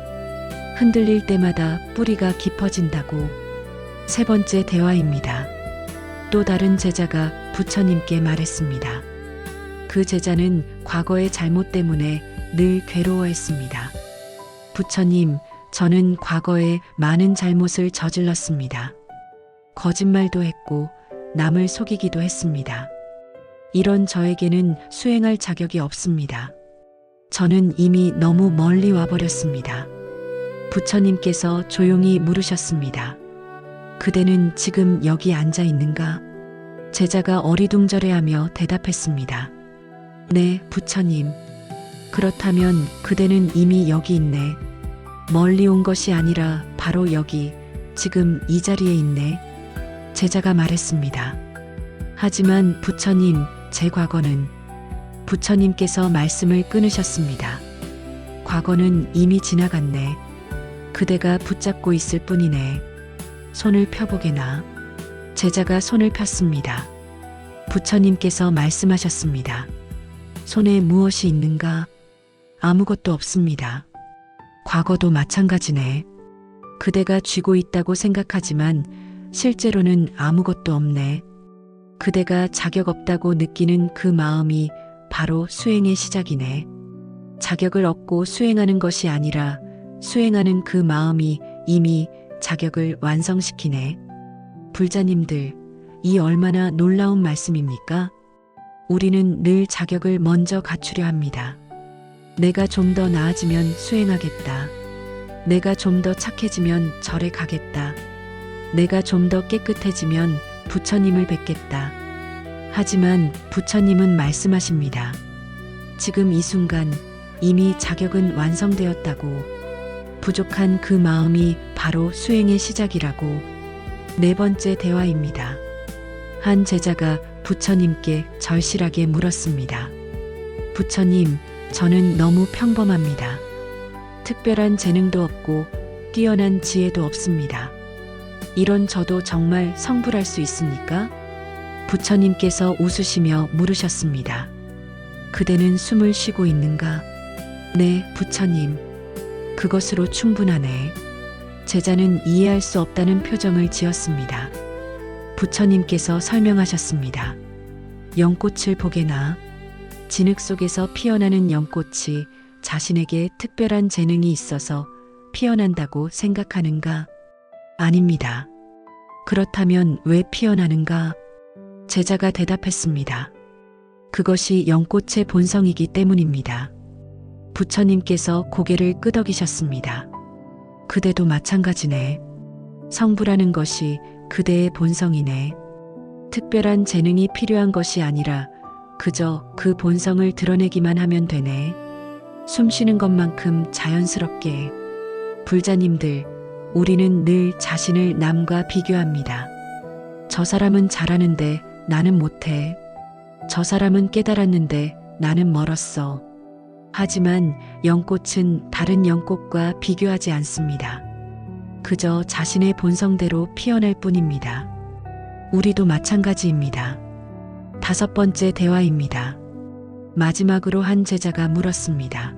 흔들릴 때마다 뿌리가 깊어진다고. 세 번째 대화입니다. 또 다른 제자가 부처님께 말했습니다. 그 제자는 과거의 잘못 때문에 늘 괴로워했습니다. 부처님, 저는 과거에 많은 잘못을 저질렀습니다. 거짓말도 했고, 남을 속이기도 했습니다. 이런 저에게는 수행할 자격이 없습니다. 저는 이미 너무 멀리 와버렸습니다. 부처님께서 조용히 물으셨습니다. 그대는 지금 여기 앉아 있는가? 제자가 어리둥절해하며 대답했습니다. 네, 부처님. 그렇다면 그대는 이미 여기 있네. 멀리 온 것이 아니라 바로 여기, 지금 이 자리에 있네. 제자가 말했습니다. 하지만 부처님, 제 과거는. 부처님께서 말씀을 끊으셨습니다. 과거는 이미 지나갔네. 그대가 붙잡고 있을 뿐이네. 손을 펴보게나. 제자가 손을 폈습니다. 부처님께서 말씀하셨습니다. 손에 무엇이 있는가? 아무것도 없습니다. 과거도 마찬가지네. 그대가 쥐고 있다고 생각하지만 실제로는 아무것도 없네. 그대가 자격 없다고 느끼는 그 마음이 바로 수행의 시작이네. 자격을 얻고 수행하는 것이 아니라 수행하는 그 마음이 이미 자격을 완성시키네. 불자님들, 이 얼마나 놀라운 말씀입니까? 우리는 늘 자격을 먼저 갖추려 합니다. 내가 좀 더 나아지면 수행하겠다. 내가 좀 더 착해지면 절에 가겠다. 내가 좀 더 깨끗해지면 부처님을 뵙겠다. 하지만 부처님은 말씀하십니다. 지금 이 순간 이미 자격은 완성되었다고. 부족한 그 마음이 바로 수행의 시작이라고. 네 번째 대화입니다. 한 제자가 부처님께 절실하게 물었습니다. 부처님, 저는 너무 평범합니다. 특별한 재능도 없고 뛰어난 지혜도 없습니다. 이런 저도 정말 성불할 수 있습니까? 부처님께서 웃으시며 물으셨습니다. 그대는 숨을 쉬고 있는가? 네, 부처님. 그것으로 충분하네. 제자는 이해할 수 없다는 표정을 지었습니다. 부처님께서 설명하셨습니다. 연꽃을 보게나. 진흙 속에서 피어나는 연꽃이 자신에게 특별한 재능이 있어서 피어난다고 생각하는가? 아닙니다. 그렇다면 왜 피어나는가? 제자가 대답했습니다. 그것이 연꽃의 본성이기 때문입니다. 부처님께서 고개를 끄덕이셨습니다. 그대도 마찬가지네. 성부라는 것이 그대의 본성이네. 특별한 재능이 필요한 것이 아니라 그저 그 본성을 드러내기만 하면 되네. 숨 쉬는 것만큼 자연스럽게. 불자님들, 우리는 늘 자신을 남과 비교합니다. 저 사람은 잘하는데 나는 못해. 저 사람은 깨달았는데 나는 멀었어. 하지만 연꽃은 다른 연꽃과 비교하지 않습니다. 그저 자신의 본성대로 피어날 뿐입니다. 우리도 마찬가지입니다. 다섯 번째 대화입니다. 마지막으로 한 제자가 물었습니다.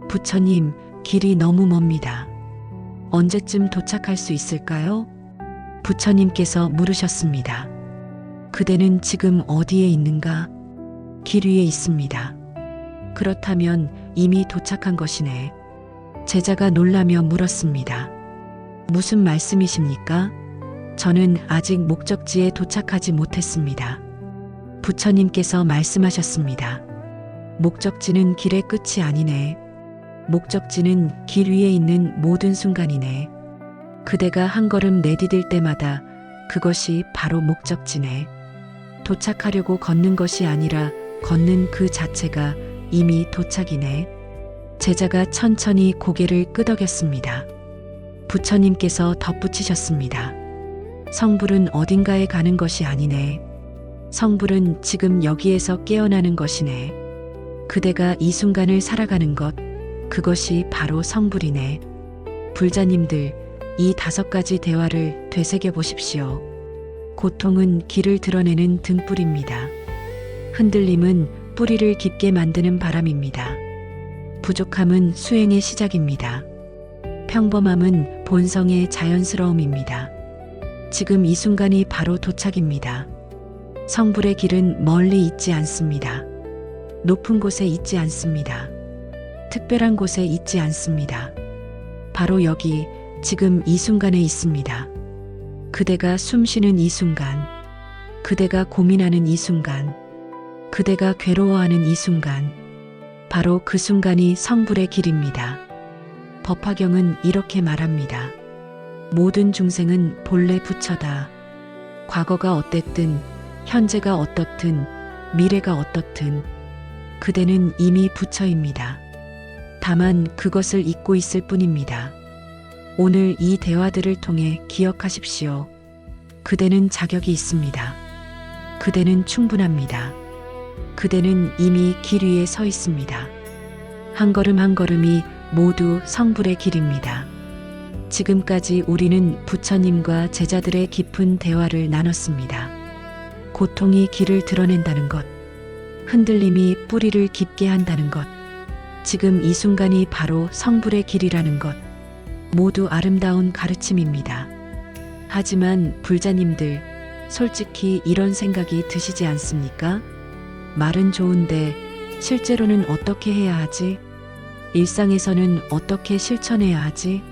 부처님, 길이 너무 멉니다. 언제쯤 도착할 수 있을까요? 부처님께서 물으셨습니다. 그대는 지금 어디에 있는가? 길 위에 있습니다. 그렇다면 이미 도착한 것이네. 제자가 놀라며 물었습니다. 무슨 말씀이십니까? 저는 아직 목적지에 도착하지 못했습니다. 부처님께서 말씀하셨습니다. 목적지는 길의 끝이 아니네. 목적지는 길 위에 있는 모든 순간이네. 그대가 한 걸음 내디딜 때마다 그것이 바로 목적지네. 도착하려고 걷는 것이 아니라 걷는 그 자체가 이미 도착이네. 제자가 천천히 고개를 끄덕였습니다. 부처님께서 덧붙이셨습니다. 성불은 어딘가에 가는 것이 아니네. 성불은 지금 여기에서 깨어나는 것이네. 그대가 이 순간을 살아가는 것, 그것이 바로 성불이네. 불자님들, 이 5가지 대화를 되새겨 보십시오. 고통은 길을 드러내는 등불입니다. 흔들림은 뿌리를 깊게 만드는 바람입니다. 부족함은 수행의 시작입니다. 평범함은 본성의 자연스러움입니다. 지금 이 순간이 바로 도착입니다. 성불의 길은 멀리 있지 않습니다. 높은 곳에 있지 않습니다. 특별한 곳에 있지 않습니다. 바로 여기, 지금 이 순간에 있습니다. 그대가 숨 쉬는 이 순간, 그대가 고민하는 이 순간, 그대가 괴로워하는 이 순간, 바로 그 순간이 성불의 길입니다. 법화경은 이렇게 말합니다. 모든 중생은 본래 부처다. 과거가 어땠든, 현재가 어떻든, 미래가 어떻든, 그대는 이미 부처입니다. 다만 그것을 잊고 있을 뿐입니다. 오늘 이 대화들을 통해 기억하십시오. 그대는 자격이 있습니다. 그대는 충분합니다. 그대는 이미 길 위에 서 있습니다. 한 걸음 한 걸음이 모두 성불의 길입니다. 지금까지 우리는 부처님과 제자들의 깊은 대화를 나눴습니다. 고통이 길을 드러낸다는 것, 흔들림이 뿌리를 깊게 한다는 것, 지금 이 순간이 바로 성불의 길이라는 것, 모두 아름다운 가르침입니다. 하지만 불자님들, 솔직히 이런 생각이 드시지 않습니까? 말은 좋은데 실제로는 어떻게 해야 하지? 일상에서는 어떻게 실천해야 하지?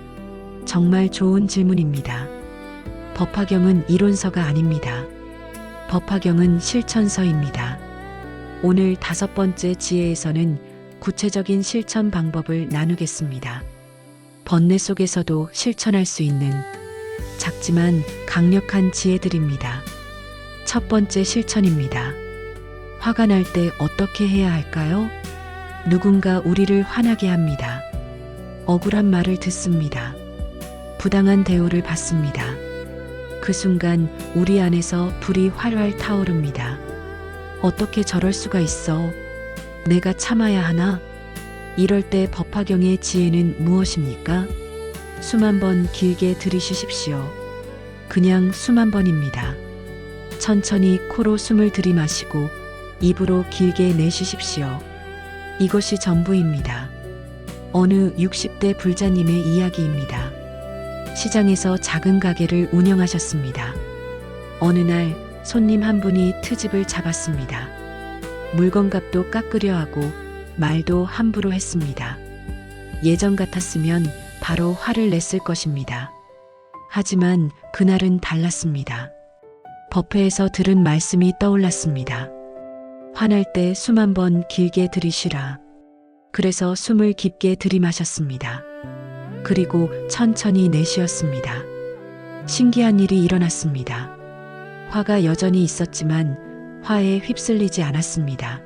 정말 좋은 질문입니다. 법화경은 이론서가 아닙니다. 법화경은 실천서입니다. 오늘 5번째 지혜에서는 구체적인 실천 방법을 나누겠습니다. 번뇌 속에서도 실천할 수 있는 작지만 강력한 지혜들입니다. 첫 번째 실천입니다. 화가 날 때 어떻게 해야 할까요? 누군가 우리를 화나게 합니다. 억울한 말을 듣습니다. 부당한 대우를 받습니다. 그 순간 우리 안에서 불이 활활 타오릅니다. 어떻게 저럴 수가 있어? 내가 참아야 하나? 이럴 때 법화경의 지혜는 무엇입니까? 숨 한 번 길게 들이쉬십시오. 그냥 숨 한 번입니다. 천천히 코로 숨을 들이마시고 입으로 길게 내쉬십시오. 이것이 전부입니다. 어느 60대 불자님의 이야기입니다. 시장에서 작은 가게를 운영하셨습니다. 어느 날 손님 한 분이 트집을 잡았습니다. 물건값도 깎으려 하고 말도 함부로 했습니다. 예전 같았으면 바로 화를 냈을 것입니다. 하지만 그날은 달랐습니다. 법회에서 들은 말씀이 떠올랐습니다. 화날 때 숨 한 번 길게 들이쉬라. 그래서 숨을 깊게 들이마셨습니다. 그리고 천천히 내쉬었습니다. 신기한 일이 일어났습니다. 화가 여전히 있었지만 화에 휩쓸리지 않았습니다.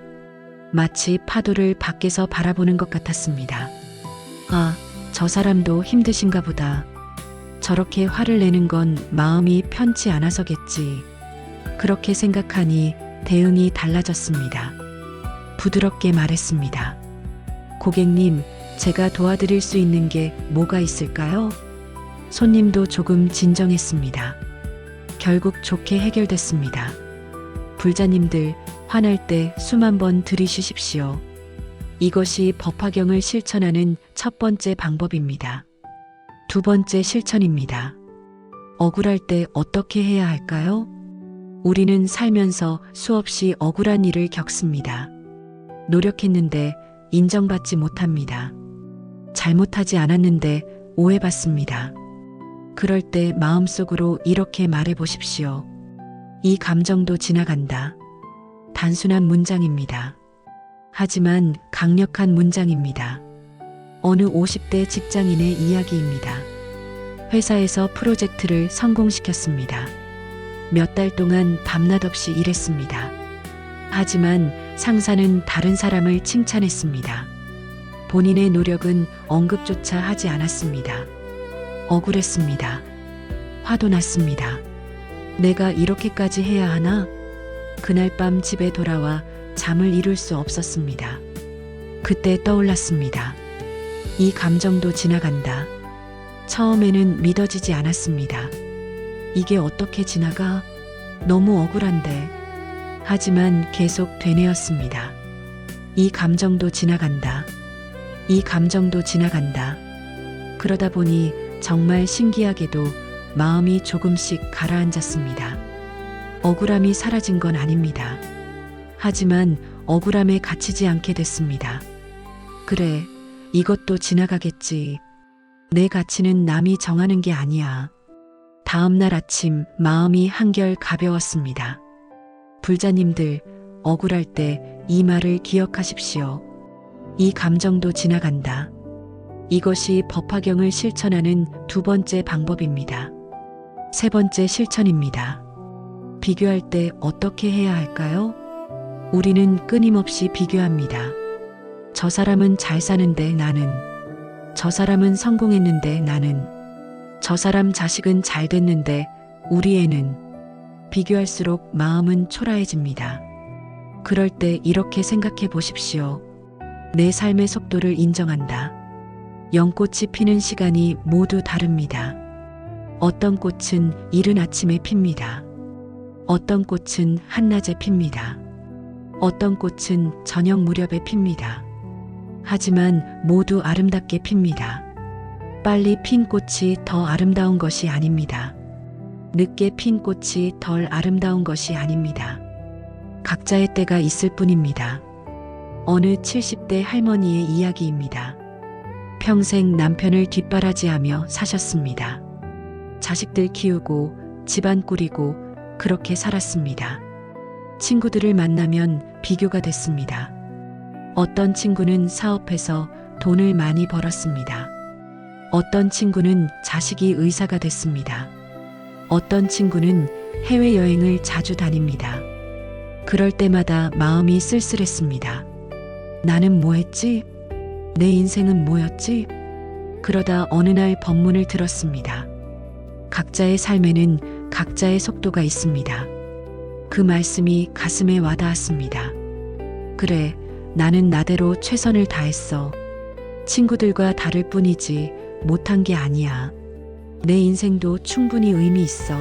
마치 파도를 밖에서 바라보는 것 같았습니다. 아, 저 사람도 힘드신가 보다. 저렇게 화를 내는 건 마음이 편치 않아서겠지. 그렇게 생각하니 대응이 달라졌습니다. 부드럽게 말했습니다. 고객님, 제가 도와드릴 수 있는 게 뭐가 있을까요? 손님도 조금 진정했습니다. 결국 좋게 해결됐습니다. 불자님들, 화날 때 숨 한 번 들이쉬십시오. 이것이 법화경을 실천하는 첫 번째 방법입니다. 두 번째 실천입니다. 억울할 때 어떻게 해야 할까요? 우리는 살면서 수없이 억울한 일을 겪습니다. 노력했는데 인정받지 못합니다. 잘못하지 않았는데 오해받습니다. 그럴 때 마음속으로 이렇게 말해 보십시오. 이 감정도 지나간다. 단순한 문장입니다. 하지만 강력한 문장입니다. 어느 50대 직장인의 이야기입니다. 회사에서 프로젝트를 성공시켰습니다. 몇 달 동안 밤낮 없이 일했습니다. 하지만 상사는 다른 사람을 칭찬했습니다. 본인의 노력은 언급조차 하지 않았습니다. 억울했습니다. 화도 났습니다. 내가 이렇게까지 해야 하나? 그날 밤 집에 돌아와 잠을 이룰 수 없었습니다. 그때 떠올랐습니다. 이 감정도 지나간다. 처음에는 믿어지지 않았습니다. 이게 어떻게 지나가? 너무 억울한데. 하지만 계속 되뇌었습니다. 이 감정도 지나간다. 이 감정도 지나간다. 그러다 보니 정말 신기하게도 마음이 조금씩 가라앉았습니다. 억울함이 사라진 건 아닙니다. 하지만 억울함에 갇히지 않게 됐습니다. 그래, 이것도 지나가겠지. 내 가치는 남이 정하는 게 아니야. 다음 날 아침 마음이 한결 가벼웠습니다. 불자님들, 억울할 때 이 말을 기억하십시오. 이 감정도 지나간다. 이것이 법화경을 실천하는 두 번째 방법입니다. 세 번째 실천입니다. 비교할 때 어떻게 해야 할까요? 우리는 끊임없이 비교합니다. 저 사람은 잘 사는데 나는, 저 사람은 성공했는데 나는, 저 사람 자식은 잘 됐는데 우리 애는. 비교할수록 마음은 초라해집니다. 그럴 때 이렇게 생각해 보십시오. 내 삶의 속도를 인정한다. 연꽃이 피는 시간이 모두 다릅니다. 어떤 꽃은 이른 아침에 핍니다. 어떤 꽃은 한낮에 핍니다. 어떤 꽃은 저녁 무렵에 핍니다. 하지만 모두 아름답게 핍니다. 빨리 핀 꽃이 더 아름다운 것이 아닙니다. 늦게 핀 꽃이 덜 아름다운 것이 아닙니다. 각자의 때가 있을 뿐입니다. 어느 70대 할머니의 이야기입니다. 평생 남편을 뒷바라지하며 사셨습니다. 자식들 키우고 집안 꾸리고 그렇게 살았습니다. 친구들을 만나면 비교가 됐습니다. 어떤 친구는 사업해서 돈을 많이 벌었습니다. 어떤 친구는 자식이 의사가 됐습니다. 어떤 친구는 해외여행을 자주 다닙니다. 그럴 때마다 마음이 쓸쓸했습니다. 나는 뭐 했지? 내 인생은 뭐였지? 그러다 어느 날 법문을 들었습니다. 각자의 삶에는 각자의 속도가 있습니다. 그 말씀이 가슴에 와닿았습니다. 그래, 나는 나대로 최선을 다했어. 친구들과 다를 뿐이지 못한 게 아니야. 내 인생도 충분히 의미 있어.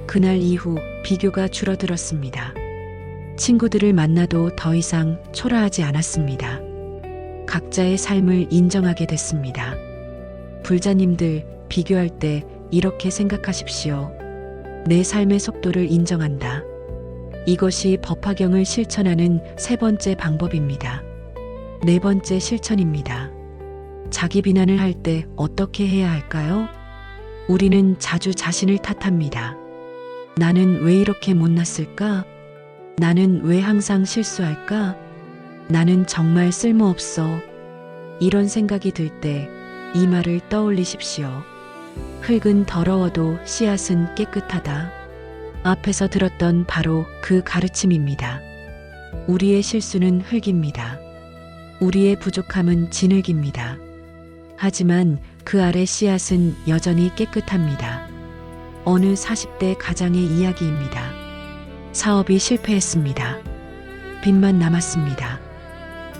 그날 이후 비교가 줄어들었습니다. 친구들을 만나도 더 이상 초라하지 않았습니다. 각자의 삶을 인정하게 됐습니다. 불자님들, 비교할 때 이렇게 생각하십시오. 내 삶의 속도를 인정한다. 이것이 법화경을 실천하는 세 번째 방법입니다. 네 번째 실천입니다. 자기 비난을 할 때 어떻게 해야 할까요? 우리는 자주 자신을 탓합니다. 나는 왜 이렇게 못났을까? 나는 왜 항상 실수할까? 나는 정말 쓸모없어. 이런 생각이 들 때 이 말을 떠올리십시오. 흙은 더러워도 씨앗은 깨끗하다. 앞에서 들었던 바로 그 가르침입니다. 우리의 실수는 흙입니다. 우리의 부족함은 진흙입니다. 하지만 그 아래 씨앗은 여전히 깨끗합니다. 어느 40대 가장의 이야기입니다. 사업이 실패했습니다. 빚만 남았습니다.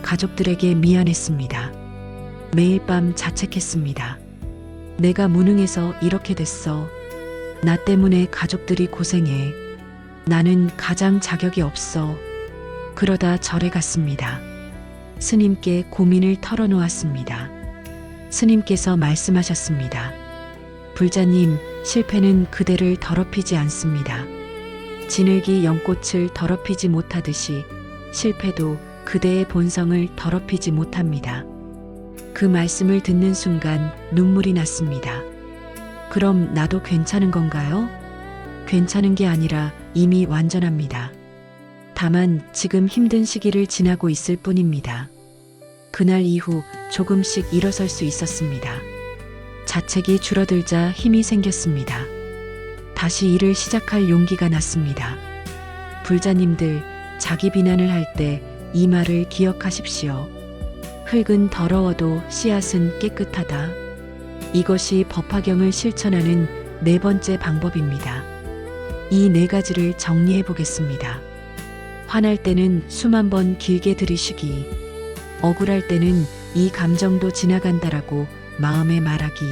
가족들에게 미안했습니다. 매일 밤 자책했습니다. 내가 무능해서 이렇게 됐어. 나 때문에 가족들이 고생해. 나는 가장 자격이 없어. 그러다 절에 갔습니다. 스님께 고민을 털어놓았습니다. 스님께서 말씀하셨습니다. 불자님, 실패는 그대를 더럽히지 않습니다. 진흙이 연꽃을 더럽히지 못하듯이 실패도 그대의 본성을 더럽히지 못합니다. 그 말씀을 듣는 순간 눈물이 났습니다. 그럼 나도 괜찮은 건가요? 괜찮은 게 아니라 이미 완전합니다. 다만 지금 힘든 시기를 지나고 있을 뿐입니다. 그날 이후 조금씩 일어설 수 있었습니다. 자책이 줄어들자 힘이 생겼습니다. 다시 일을 시작할 용기가 났습니다. 불자님들, 자기 비난을 할 때 이 말을 기억하십시오. 흙은 더러워도 씨앗은 깨끗하다. 이것이 법화경을 실천하는 네 번째 방법입니다. 이 네 가지를 정리해 보겠습니다. 화날 때는 숨 한 번 길게 들이쉬기. 억울할 때는 이 감정도 지나간다라고 마음에 말하기.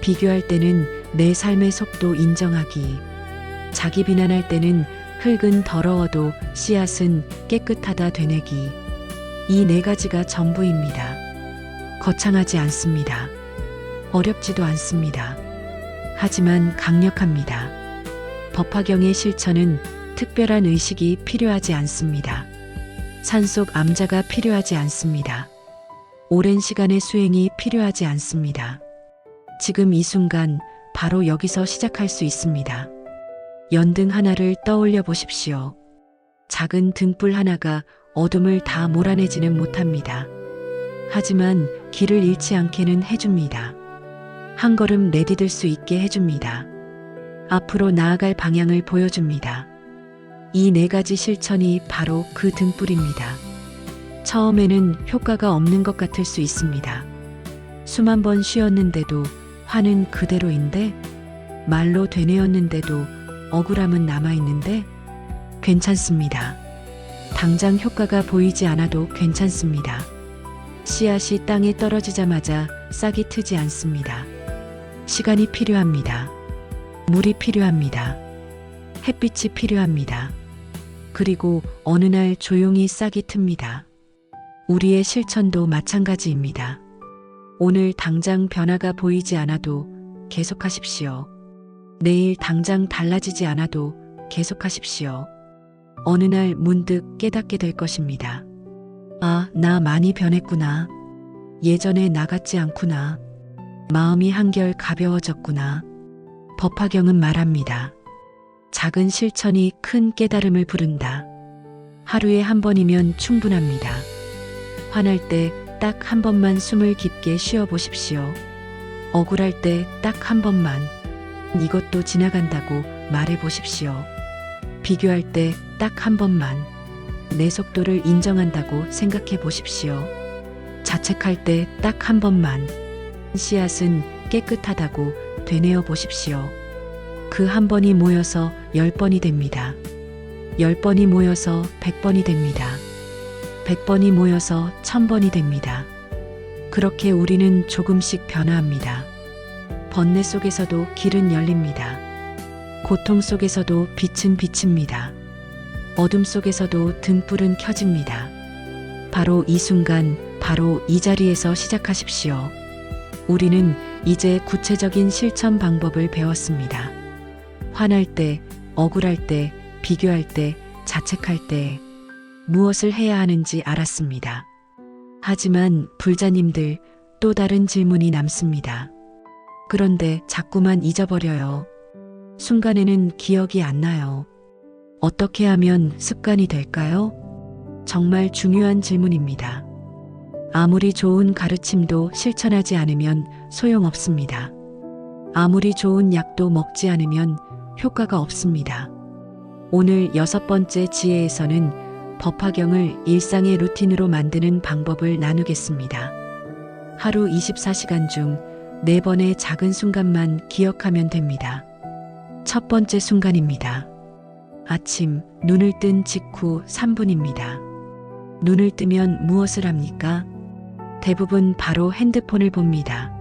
비교할 때는 내 삶의 속도 인정하기. 자기 비난할 때는 흙은 더러워도 씨앗은 깨끗하다 되뇌기. 이 네 가지가 전부입니다. 거창하지 않습니다. 어렵지도 않습니다. 하지만 강력합니다. 법화경의 실천은 특별한 의식이 필요하지 않습니다. 산속 암자가 필요하지 않습니다. 오랜 시간의 수행이 필요하지 않습니다. 지금 이 순간 바로 여기서 시작할 수 있습니다. 연등 하나를 떠올려 보십시오. 작은 등불 하나가 어둠을 다 몰아내지는 못합니다. 하지만 길을 잃지 않게는 해줍니다. 한 걸음 내디딜 수 있게 해줍니다. 앞으로 나아갈 방향을 보여줍니다. 이 네 가지 실천이 바로 그 등불입니다. 처음에는 효과가 없는 것 같을 수 있습니다. 수만 번 쉬었는데도 화는 그대로인데, 말로 되뇌었는데도 억울함은 남아있는데, 괜찮습니다. 당장 효과가 보이지 않아도 괜찮습니다. 씨앗이 땅에 떨어지자마자 싹이 트지 않습니다. 시간이 필요합니다. 물이 필요합니다. 햇빛이 필요합니다. 그리고 어느 날 조용히 싹이 틉니다. 우리의 실천도 마찬가지입니다. 오늘 당장 변화가 보이지 않아도 계속하십시오. 내일 당장 달라지지 않아도 계속하십시오. 어느 날 문득 깨닫게 될 것입니다. 아, 나 많이 변했구나. 예전에 나 같지 않구나. 마음이 한결 가벼워졌구나. 법화경은 말합니다. 작은 실천이 큰 깨달음을 부른다. 하루에 한 번이면 충분합니다. 화날 때 딱 한 번만 숨을 깊게 쉬어 보십시오. 억울할 때 딱 한 번만 이것도 지나간다고 말해 보십시오. 비교할 때 딱 한 번만 내 속도를 인정한다고 생각해 보십시오. 자책할 때 딱 한 번만 씨앗은 깨끗하다고 되뇌어 보십시오. 그 한 번이 모여서 10번이 됩니다. 10번이 모여서 100번이 됩니다. 100번이 모여서 1000번이 됩니다. 그렇게 우리는 조금씩 변화합니다. 번뇌 속에서도 길은 열립니다. 고통 속에서도 빛은 비칩니다. 어둠 속에서도 등불은 켜집니다. 바로 이 순간, 바로 이 자리에서 시작하십시오. 우리는 이제 구체적인 실천 방법을 배웠습니다. 화날 때, 억울할 때, 비교할 때, 자책할 때 무엇을 해야 하는지 알았습니다. 하지만 불자님들, 또 다른 질문이 남습니다. 그런데 자꾸만 잊어버려요. 순간에는 기억이 안 나요. 어떻게 하면 습관이 될까요? 정말 중요한 질문입니다. 아무리 좋은 가르침도 실천하지 않으면 소용없습니다. 아무리 좋은 약도 먹지 않으면 효과가 없습니다. 오늘 6번째 지혜에서는 법화경을 일상의 루틴으로 만드는 방법을 나누겠습니다. 하루 24시간 중 4번의 작은 순간만 기억하면 됩니다. 첫 번째 순간입니다. 아침 눈을 뜬 직후 3분입니다. 눈을 뜨면 무엇을 합니까? 대부분 바로 핸드폰을 봅니다.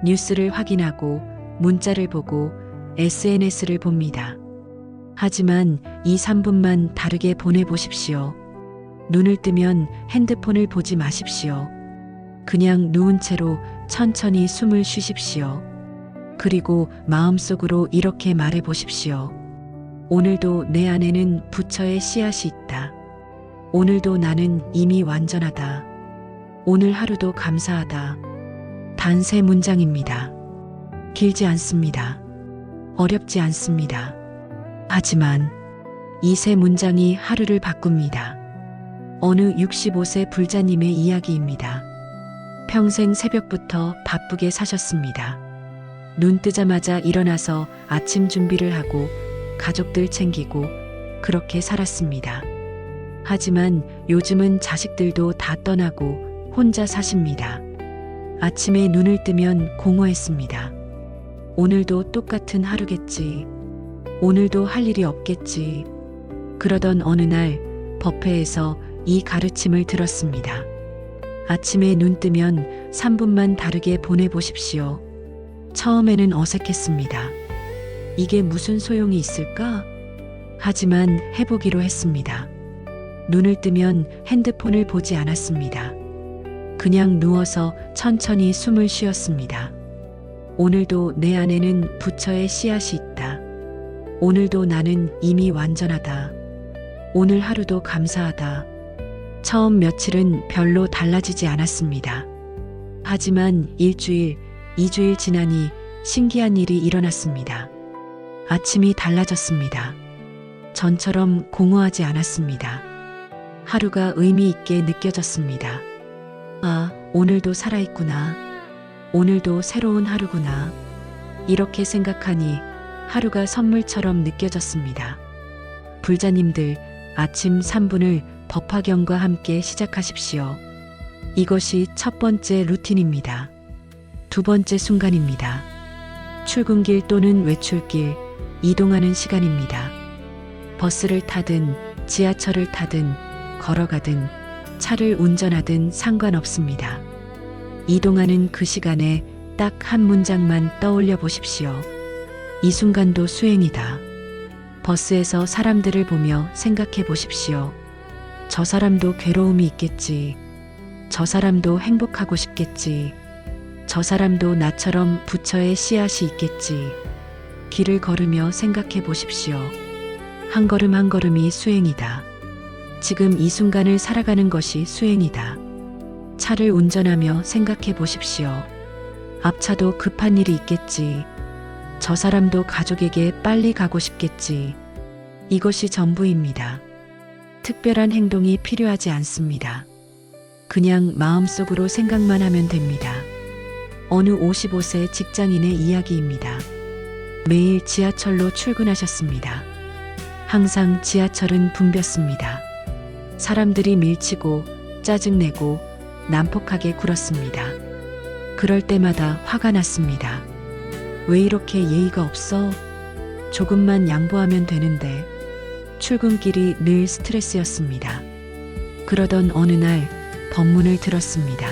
뉴스를 확인하고 문자를 보고 SNS를 봅니다. 하지만 이 3분만 다르게 보내보십시오. 눈을 뜨면 핸드폰을 보지 마십시오. 그냥 누운 채로 천천히 숨을 쉬십시오. 그리고 마음속으로 이렇게 말해보십시오. 오늘도 내 안에는 부처의 씨앗이 있다. 오늘도 나는 이미 완전하다. 오늘 하루도 감사하다. 단 3문장입니다. 길지 않습니다. 어렵지 않습니다. 하지만 이 3문장이 하루를 바꿉니다. 어느 65세 불자님의 이야기입니다. 평생 새벽부터 바쁘게 사셨습니다. 눈 뜨자마자 일어나서 아침 준비를 하고 가족들 챙기고 그렇게 살았습니다. 하지만 요즘은 자식들도 다 떠나고 혼자 사십니다. 아침에 눈을 뜨면 공허했습니다. 오늘도 똑같은 하루겠지. 오늘도 할 일이 없겠지. 그러던 어느 날 법회에서 이 가르침을 들었습니다. 아침에 눈 뜨면 3분만 다르게 보내보십시오. 처음에는 어색했습니다. 이게 무슨 소용이 있을까? 하지만 해보기로 했습니다. 눈을 뜨면 핸드폰을 보지 않았습니다. 그냥 누워서 천천히 숨을 쉬었습니다. 오늘도 내 안에는 부처의 씨앗이 있다. 오늘도 나는 이미 완전하다. 오늘 하루도 감사하다. 처음 며칠은 별로 달라지지 않았습니다. 하지만 일주일, 2주일 지나니 신기한 일이 일어났습니다. 아침이 달라졌습니다. 전처럼 공허하지 않았습니다. 하루가 의미 있게 느껴졌습니다. 아, 오늘도 살아있구나. 오늘도 새로운 하루구나. 이렇게 생각하니 하루가 선물처럼 느껴졌습니다. 불자님들, 아침 3분을 법화경과 함께 시작하십시오. 이것이 첫 번째 루틴입니다. 두 번째 순간입니다. 출근길 또는 외출길, 이동하는 시간입니다. 버스를 타든 지하철을 타든 걸어가든 차를 운전하든 상관없습니다. 이동하는 그 시간에 딱 한 문장만 떠올려 보십시오. 이 순간도 수행이다. 버스에서 사람들을 보며 생각해 보십시오. 저 사람도 괴로움이 있겠지. 저 사람도 행복하고 싶겠지. 저 사람도 나처럼 부처의 씨앗이 있겠지. 길을 걸으며 생각해 보십시오. 한 걸음 한 걸음이 수행이다. 지금 이 순간을 살아가는 것이 수행이다. 차를 운전하며 생각해 보십시오. 앞차도 급한 일이 있겠지. 저 사람도 가족에게 빨리 가고 싶겠지. 이것이 전부입니다. 특별한 행동이 필요하지 않습니다. 그냥 마음속으로 생각만 하면 됩니다. 어느 55세 직장인의 이야기입니다. 매일 지하철로 출근하셨습니다. 항상 지하철은 붐볐습니다. 사람들이 밀치고 짜증내고 난폭하게 굴었습니다. 그럴 때마다 화가 났습니다. 왜 이렇게 예의가 없어? 조금만 양보하면 되는데. 출근길이 늘 스트레스였습니다. 그러던 어느 날 법문을 들었습니다.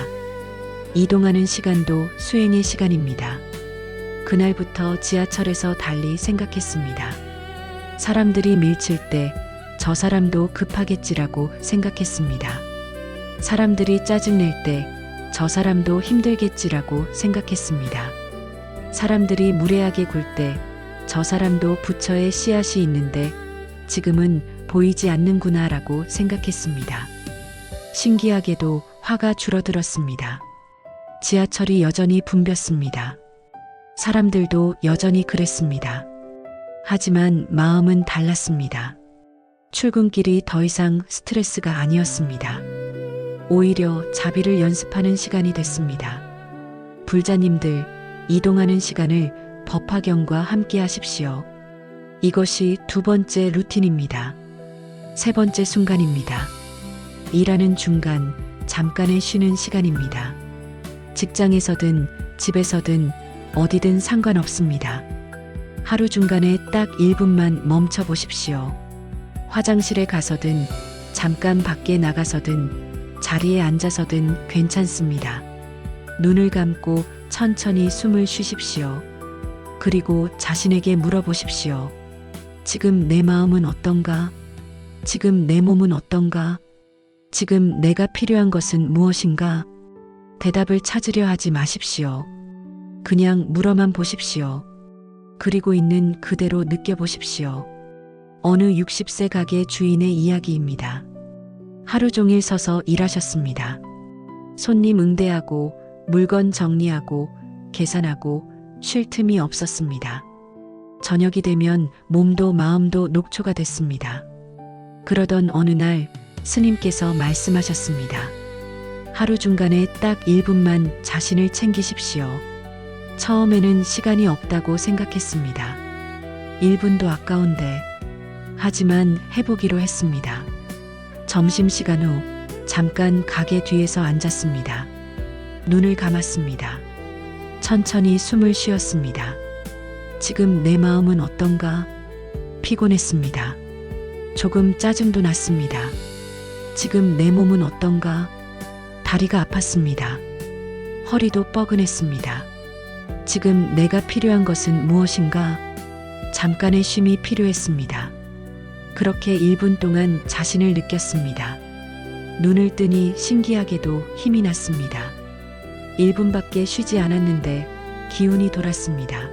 이동하는 시간도 수행의 시간입니다. 그날부터 지하철에서 달리 생각했습니다. 사람들이 밀칠 때 저 사람도 급하겠지라고 생각했습니다. 사람들이 짜증낼 때 저 사람도 힘들겠지라고 생각했습니다. 사람들이 무례하게 굴 때 저 사람도 부처의 씨앗이 있는데 지금은 보이지 않는구나라고 생각했습니다. 신기하게도 화가 줄어들었습니다. 지하철이 여전히 붐볐습니다. 사람들도 여전히 그랬습니다. 하지만 마음은 달랐습니다. 출근길이 더 이상 스트레스가 아니었습니다. 오히려 자비를 연습하는 시간이 됐습니다. 불자님들, 이동하는 시간을 법화경과 함께 하십시오. 이것이 두 번째 루틴입니다. 세 번째 순간입니다. 일하는 중간, 잠깐의 쉬는 시간입니다. 직장에서든 집에서든 어디든 상관없습니다. 하루 중간에 딱 1분만 멈춰 보십시오. 화장실에 가서든 잠깐 밖에 나가서든 자리에 앉아서든 괜찮습니다. 눈을 감고 천천히 숨을 쉬십시오. 그리고 자신에게 물어보십시오. 지금 내 마음은 어떤가? 지금 내 몸은 어떤가? 지금 내가 필요한 것은 무엇인가? 대답을 찾으려 하지 마십시오. 그냥 물어만 보십시오. 그리고 있는 그대로 느껴보십시오. 어느 60세 가게 주인의 이야기입니다. 하루 종일 서서 일하셨습니다. 손님 응대하고 물건 정리하고 계산하고 쉴 틈이 없었습니다. 저녁이 되면 몸도 마음도 녹초가 됐습니다. 그러던 어느 날 스님께서 말씀하셨습니다. 하루 중간에 딱 1분만 자신을 챙기십시오. 처음에는 시간이 없다고 생각했습니다. 1분도 아까운데. 하지만 해보기로 했습니다. 점심시간 후 잠깐 가게 뒤에서 앉았습니다. 눈을 감았습니다. 천천히 숨을 쉬었습니다. 지금 내 마음은 어떤가? 피곤했습니다. 조금 짜증도 났습니다. 지금 내 몸은 어떤가? 다리가 아팠습니다. 허리도 뻐근했습니다. 지금 내가 필요한 것은 무엇인가? 잠깐의 쉼이 필요했습니다. 그렇게 1분 동안 자신을 느꼈습니다. 눈을 뜨니 신기하게도 힘이 났습니다. 1분밖에 쉬지 않았는데 기운이 돌았습니다.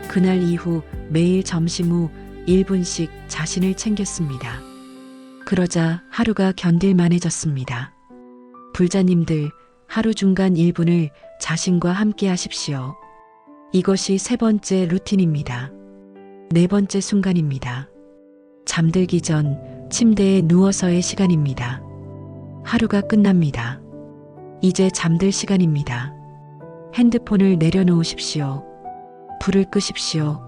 그날 이후 매일 점심 후 1분씩 자신을 챙겼습니다. 그러자 하루가 견딜만해졌습니다. 불자님들, 하루 중간 1분을 자신과 함께 하십시오. 이것이 세 번째 루틴입니다. 네 번째 순간입니다. 잠들기 전 침대에 누워서의 시간입니다. 하루가 끝납니다. 이제 잠들 시간입니다. 핸드폰을 내려놓으십시오. 불을 끄십시오.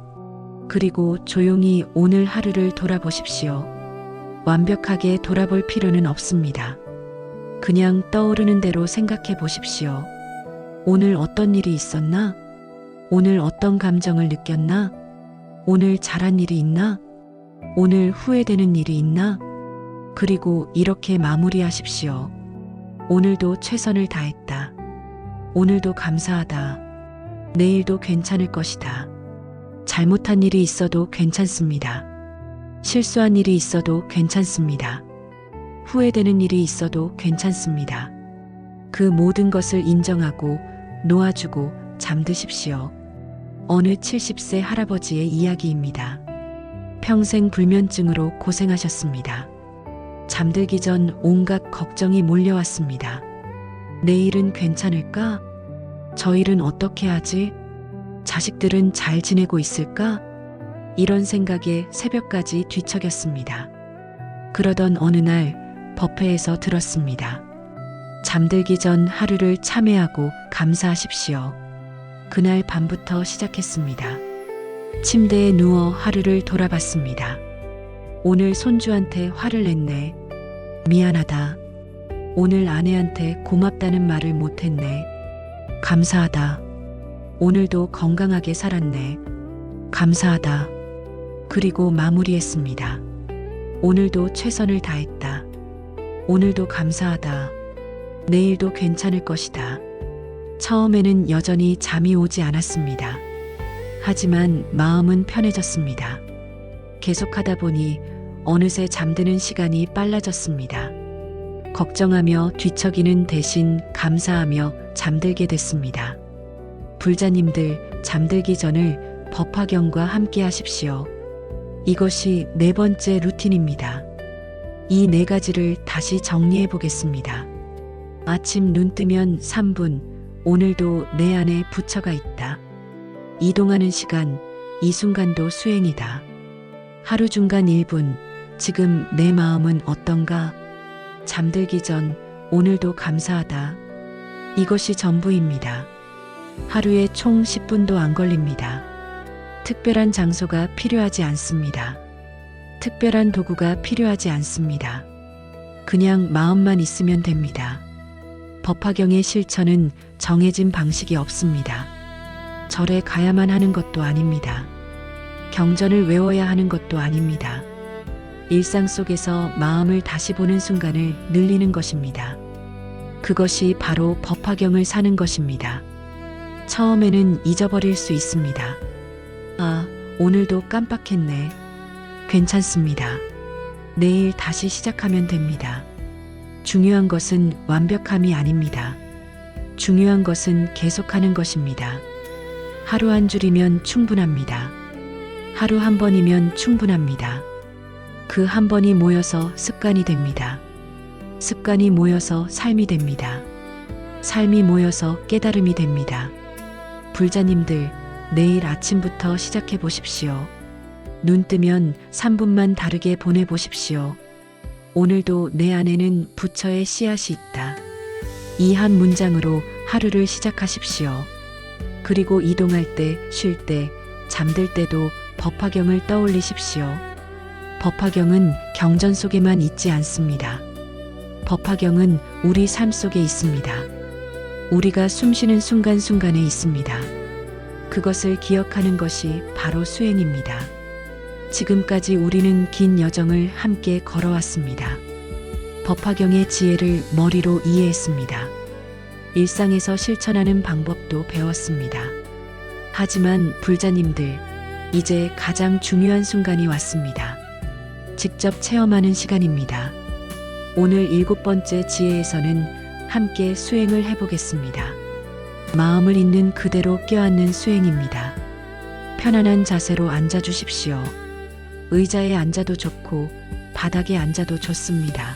그리고 조용히 오늘 하루를 돌아보십시오. 완벽하게 돌아볼 필요는 없습니다. 그냥 떠오르는 대로 생각해 보십시오. 오늘 어떤 일이 있었나? 오늘 어떤 감정을 느꼈나? 오늘 잘한 일이 있나? 오늘 후회되는 일이 있나? 그리고 이렇게 마무리하십시오. 오늘도 최선을 다했다. 오늘도 감사하다. 내일도 괜찮을 것이다. 잘못한 일이 있어도 괜찮습니다. 실수한 일이 있어도 괜찮습니다. 후회되는 일이 있어도 괜찮습니다. 그 모든 것을 인정하고 놓아주고 잠드십시오. 어느 70세 할아버지의 이야기입니다. 평생 불면증으로 고생하셨습니다. 잠들기 전 온갖 걱정이 몰려왔습니다. 내일은 괜찮을까? 저 일은 어떻게 하지? 자식들은 잘 지내고 있을까? 이런 생각에 새벽까지 뒤척였습니다. 그러던 어느 날 법회에서 들었습니다. 잠들기 전 하루를 참회하고 감사하십시오. 그날 밤부터 시작했습니다. 침대에 누워 하루를 돌아봤습니다. 오늘 손주한테 화를 냈네. 미안하다. 오늘 아내한테 고맙다는 말을 못했네. 감사하다. 오늘도 건강하게 살았네. 감사하다. 그리고 마무리했습니다. 오늘도 최선을 다했다. 오늘도 감사하다. 내일도 괜찮을 것이다. 처음에는 여전히 잠이 오지 않았습니다. 하지만 마음은 편해졌습니다. 계속하다 보니 어느새 잠드는 시간이 빨라졌습니다. 걱정하며 뒤척이는 대신 감사하며 잠들게 됐습니다. 불자님들, 잠들기 전을 법화경과 함께 하십시오. 이것이 네 번째 루틴입니다. 이 네 가지를 다시 정리해 보겠습니다. 아침 눈 뜨면 3분, 오늘도 내 안에 부처가 있다. 이동하는 시간, 이 순간도 수행이다. 하루 중간 1분, 지금 내 마음은 어떤가? 잠들기 전, 오늘도 감사하다. 이것이 전부입니다. 하루에 총 10분도 안 걸립니다. 특별한 장소가 필요하지 않습니다. 특별한 도구가 필요하지 않습니다. 그냥 마음만 있으면 됩니다. 법화경의 실천은 정해진 방식이 없습니다. 절에 가야만 하는 것도 아닙니다. 경전을 외워야 하는 것도 아닙니다. 일상 속에서 마음을 다시 보는 순간을 늘리는 것입니다. 그것이 바로 법화경을 사는 것입니다. 처음에는 잊어버릴 수 있습니다. 아, 오늘도 깜빡했네. 괜찮습니다. 내일 다시 시작하면 됩니다. 중요한 것은 완벽함이 아닙니다. 중요한 것은 계속하는 것입니다. 하루 한 줄이면 충분합니다. 하루 한 번이면 충분합니다. 그 한 번이 모여서 습관이 됩니다. 습관이 모여서 삶이 됩니다. 삶이 모여서 깨달음이 됩니다. 불자님들, 내일 아침부터 시작해 보십시오. 눈 뜨면 3분만 다르게 보내보십시오. 오늘도 내 안에는 부처의 씨앗이 있다. 이 한 문장으로 하루를 시작하십시오. 그리고 이동할 때, 쉴 때, 잠들 때도 법화경을 떠올리십시오. 법화경은 경전 속에만 있지 않습니다. 법화경은 우리 삶 속에 있습니다. 우리가 숨쉬는 순간순간에 있습니다. 그것을 기억하는 것이 바로 수행입니다. 지금까지 우리는 긴 여정을 함께 걸어왔습니다. 법화경의 지혜를 머리로 이해했습니다. 일상에서 실천하는 방법도 배웠습니다. 하지만 불자님들, 이제 가장 중요한 순간이 왔습니다. 직접 체험하는 시간입니다. 오늘 7번째 지혜에서는 함께 수행을 해보겠습니다. 마음을 있는 그대로 껴안는 수행입니다. 편안한 자세로 앉아주십시오. 의자에 앉아도 좋고 바닥에 앉아도 좋습니다.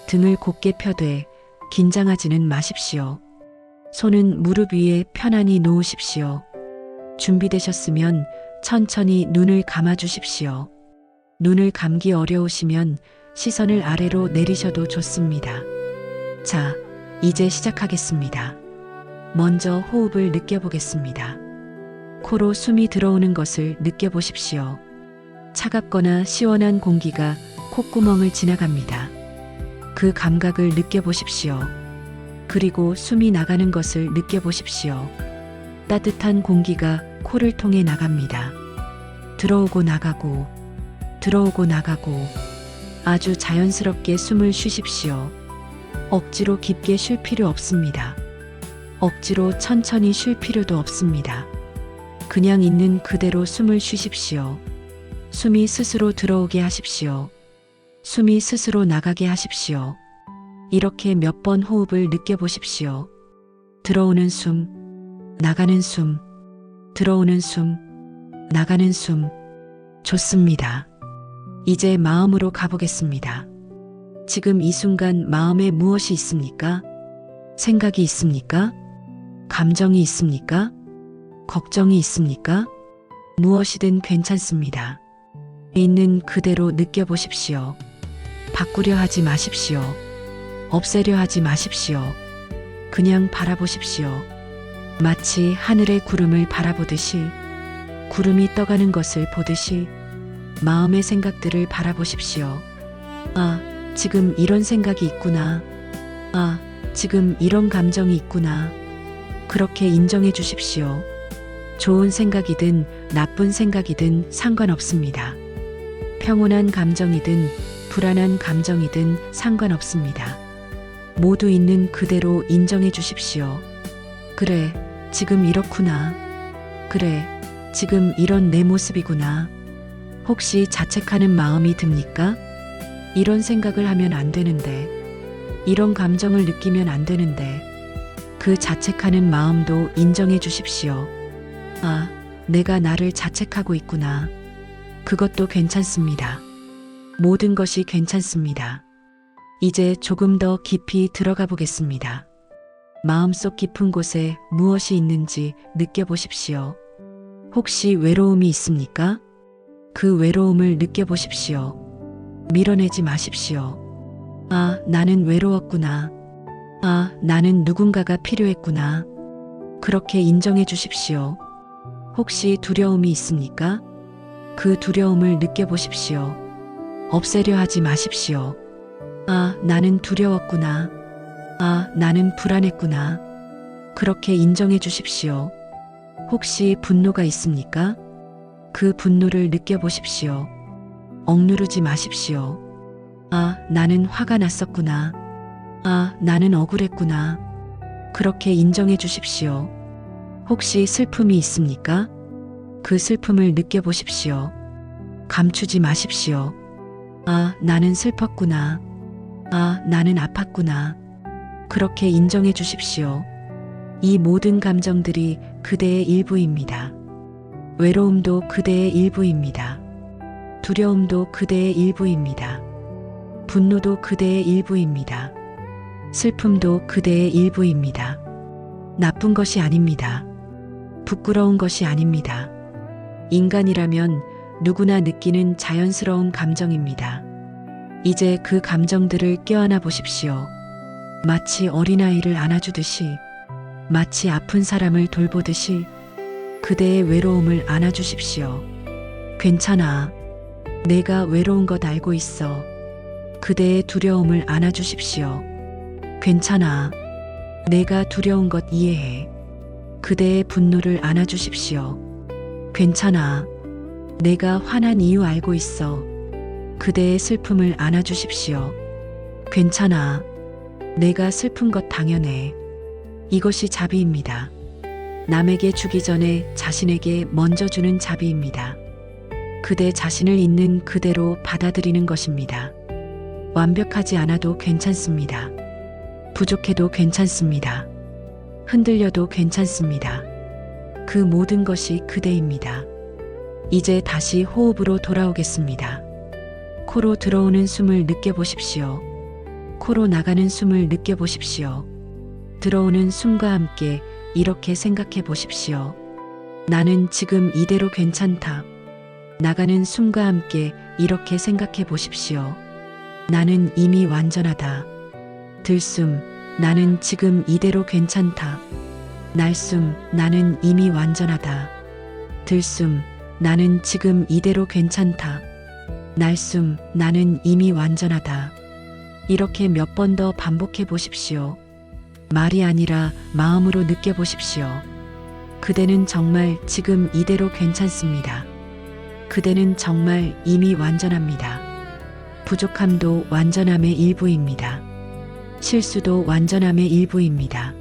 등을 곧게 펴되 긴장하지는 마십시오. 손은 무릎 위에 편안히 놓으십시오. 준비되셨으면 천천히 눈을 감아주십시오. 눈을 감기 어려우시면 시선을 아래로 내리셔도 좋습니다. 자, 이제 시작하겠습니다. 먼저 호흡을 느껴보겠습니다. 코로 숨이 들어오는 것을 느껴보십시오. 차갑거나 시원한 공기가 콧구멍을 지나갑니다. 그 감각을 느껴보십시오. 그리고 숨이 나가는 것을 느껴보십시오. 따뜻한 공기가 코를 통해 나갑니다. 들어오고 나가고, 들어오고 나가고, 아주 자연스럽게 숨을 쉬십시오. 억지로 깊게 쉴 필요 없습니다. 억지로 천천히 쉴 필요도 없습니다. 그냥 있는 그대로 숨을 쉬십시오. 숨이 스스로 들어오게 하십시오. 숨이 스스로 나가게 하십시오. 이렇게 몇 번 호흡을 느껴보십시오. 들어오는 숨, 나가는 숨, 들어오는 숨, 나가는 숨. 좋습니다. 이제 마음으로 가보겠습니다. 지금 이 순간 마음에 무엇이 있습니까? 생각이 있습니까? 감정이 있습니까? 걱정이 있습니까? 무엇이든 괜찮습니다. 있는 그대로 느껴보십시오. 바꾸려 하지 마십시오. 없애려 하지 마십시오. 그냥 바라보십시오. 마치 하늘의 구름을 바라보듯이, 구름이 떠가는 것을 보듯이 마음의 생각들을 바라보십시오. 아, 지금 이런 생각이 있구나. 아, 지금 이런 감정이 있구나. 그렇게 인정해 주십시오. 좋은 생각이든 나쁜 생각이든 상관없습니다. 평온한 감정이든 불안한 감정이든 상관없습니다. 모두 있는 그대로 인정해 주십시오. 그래, 지금 이렇구나. 그래, 지금 이런 내 모습이구나. 혹시 자책하는 마음이 듭니까? 이런 생각을 하면 안 되는데, 이런 감정을 느끼면 안 되는데, 그 자책하는 마음도 인정해 주십시오. 아, 내가 나를 자책하고 있구나. 그것도 괜찮습니다. 모든 것이 괜찮습니다. 이제 조금 더 깊이 들어가 보겠습니다. 마음속 깊은 곳에 무엇이 있는지 느껴보십시오. 혹시 외로움이 있습니까? 그 외로움을 느껴보십시오. 밀어내지 마십시오. 아, 나는 외로웠구나. 아, 나는 누군가가 필요했구나. 그렇게 인정해 주십시오. 혹시 두려움이 있습니까? 그 두려움을 느껴보십시오. 없애려 하지 마십시오. 아, 나는 두려웠구나. 아, 나는 불안했구나. 그렇게 인정해 주십시오. 혹시 분노가 있습니까? 그 분노를 느껴보십시오. 억누르지 마십시오. 아, 나는 화가 났었구나. 아, 나는 억울했구나. 그렇게 인정해 주십시오. 혹시 슬픔이 있습니까? 그 슬픔을 느껴보십시오. 감추지 마십시오. 아, 나는 슬펐구나. 아, 나는 아팠구나. 그렇게 인정해 주십시오. 이 모든 감정들이 그대의 일부입니다. 외로움도 그대의 일부입니다. 두려움도 그대의 일부입니다. 분노도 그대의 일부입니다. 슬픔도 그대의 일부입니다. 나쁜 것이 아닙니다. 부끄러운 것이 아닙니다. 인간이라면 누구나 느끼는 자연스러운 감정입니다. 이제 그 감정들을 껴안아 보십시오. 마치 어린아이를 안아주듯이, 마치 아픈 사람을 돌보듯이 그대의 외로움을 안아주십시오. 괜찮아. 내가 외로운 것 알고 있어. 그대의 두려움을 안아주십시오. 괜찮아. 내가 두려운 것 이해해. 그대의 분노를 안아주십시오. 괜찮아. 내가 화난 이유 알고 있어. 그대의 슬픔을 안아주십시오. 괜찮아. 내가 슬픈 것 당연해. 이것이 자비입니다. 남에게 주기 전에 자신에게 먼저 주는 자비입니다. 그대 자신을 있는 그대로 받아들이는 것입니다. 완벽하지 않아도 괜찮습니다. 부족해도 괜찮습니다. 흔들려도 괜찮습니다. 그 모든 것이 그대입니다. 이제 다시 호흡으로 돌아오겠습니다. 코로 들어오는 숨을 느껴보십시오. 코로 나가는 숨을 느껴보십시오. 들어오는 숨과 함께 이렇게 생각해 보십시오. 나는 지금 이대로 괜찮다. 나가는 숨과 함께 이렇게 생각해 보십시오. 나는 이미 완전하다. 들숨, 나는 지금 이대로 괜찮다. 날숨, 나는 이미 완전하다. 들숨, 나는 지금 이대로 괜찮다. 날숨, 나는 이미 완전하다. 이렇게 몇 번 더 반복해 보십시오. 말이 아니라 마음으로 느껴보십시오. 그대는 정말 지금 이대로 괜찮습니다. 그대는 정말 이미 완전합니다. 부족함도 완전함의 일부입니다. 실수도 완전함의 일부입니다.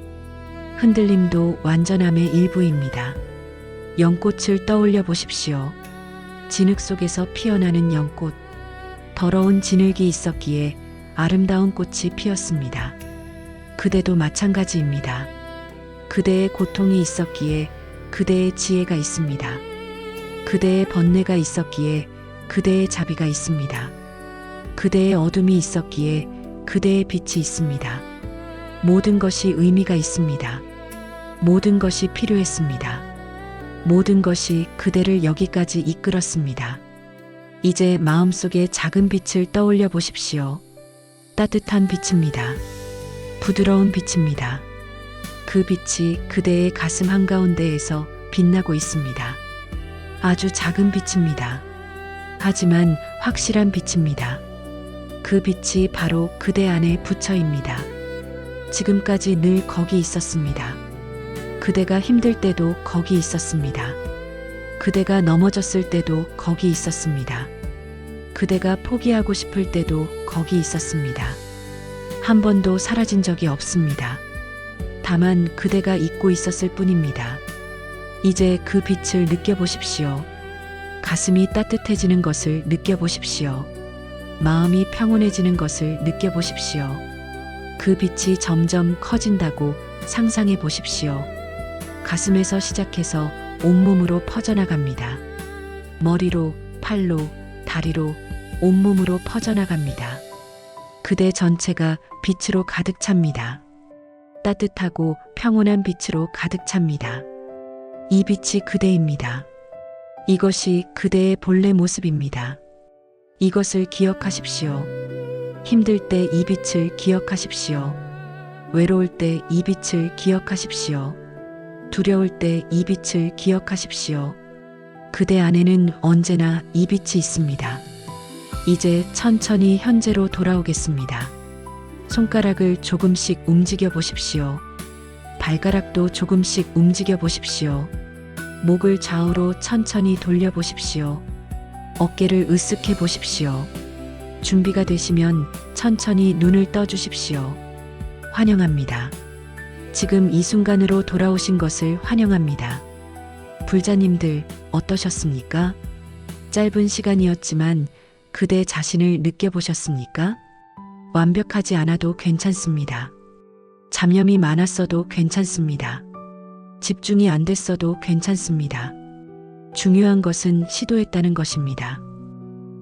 흔들림도 완전함의 일부입니다. 연꽃을 떠올려 보십시오. 진흙 속에서 피어나는 연꽃. 더러운 진흙이 있었기에 아름다운 꽃이 피었습니다. 그대도 마찬가지입니다. 그대의 고통이 있었기에 그대의 지혜가 있습니다. 그대의 번뇌가 있었기에 그대의 자비가 있습니다. 그대의 어둠이 있었기에 그대의 빛이 있습니다. 모든 것이 의미가 있습니다. 모든 것이 필요했습니다. 모든 것이 그대를 여기까지 이끌었습니다. 이제 마음속에 작은 빛을 떠올려 보십시오. 따뜻한 빛입니다. 부드러운 빛입니다. 그 빛이 그대의 가슴 한가운데에서 빛나고 있습니다. 아주 작은 빛입니다. 하지만 확실한 빛입니다. 그 빛이 바로 그대 안에 부처입니다. 지금까지 늘 거기 있었습니다. 그대가 힘들 때도 거기 있었습니다. 그대가 넘어졌을 때도 거기 있었습니다. 그대가 포기하고 싶을 때도 거기 있었습니다. 한 번도 사라진 적이 없습니다. 다만 그대가 잊고 있었을 뿐입니다. 이제 그 빛을 느껴보십시오. 가슴이 따뜻해지는 것을 느껴보십시오. 마음이 평온해지는 것을 느껴보십시오. 그 빛이 점점 커진다고 상상해 보십시오. 가슴에서 시작해서 온몸으로 퍼져나갑니다. 머리로, 팔로, 다리로, 온몸으로 퍼져나갑니다. 그대 전체가 빛으로 가득 찹니다. 따뜻하고 평온한 빛으로 가득 찹니다. 이 빛이 그대입니다. 이것이 그대의 본래 모습입니다. 이것을 기억하십시오. 힘들 때 이 빛을 기억하십시오. 외로울 때 이 빛을 기억하십시오. 두려울 때 이 빛을 기억하십시오. 그대 안에는 언제나 이 빛이 있습니다. 이제 천천히 현재로 돌아오겠습니다. 손가락을 조금씩 움직여 보십시오. 발가락도 조금씩 움직여 보십시오. 목을 좌우로 천천히 돌려 보십시오. 어깨를 으쓱해 보십시오. 준비가 되시면 천천히 눈을 떠 주십시오. 환영합니다. 지금 이 순간으로 돌아오신 것을 환영합니다. 불자님들 어떠셨습니까? 짧은 시간이었지만 그대 자신을 느껴보셨습니까? 완벽하지 않아도 괜찮습니다. 잡념이 많았어도 괜찮습니다. 집중이 안 됐어도 괜찮습니다. 중요한 것은 시도했다는 것입니다.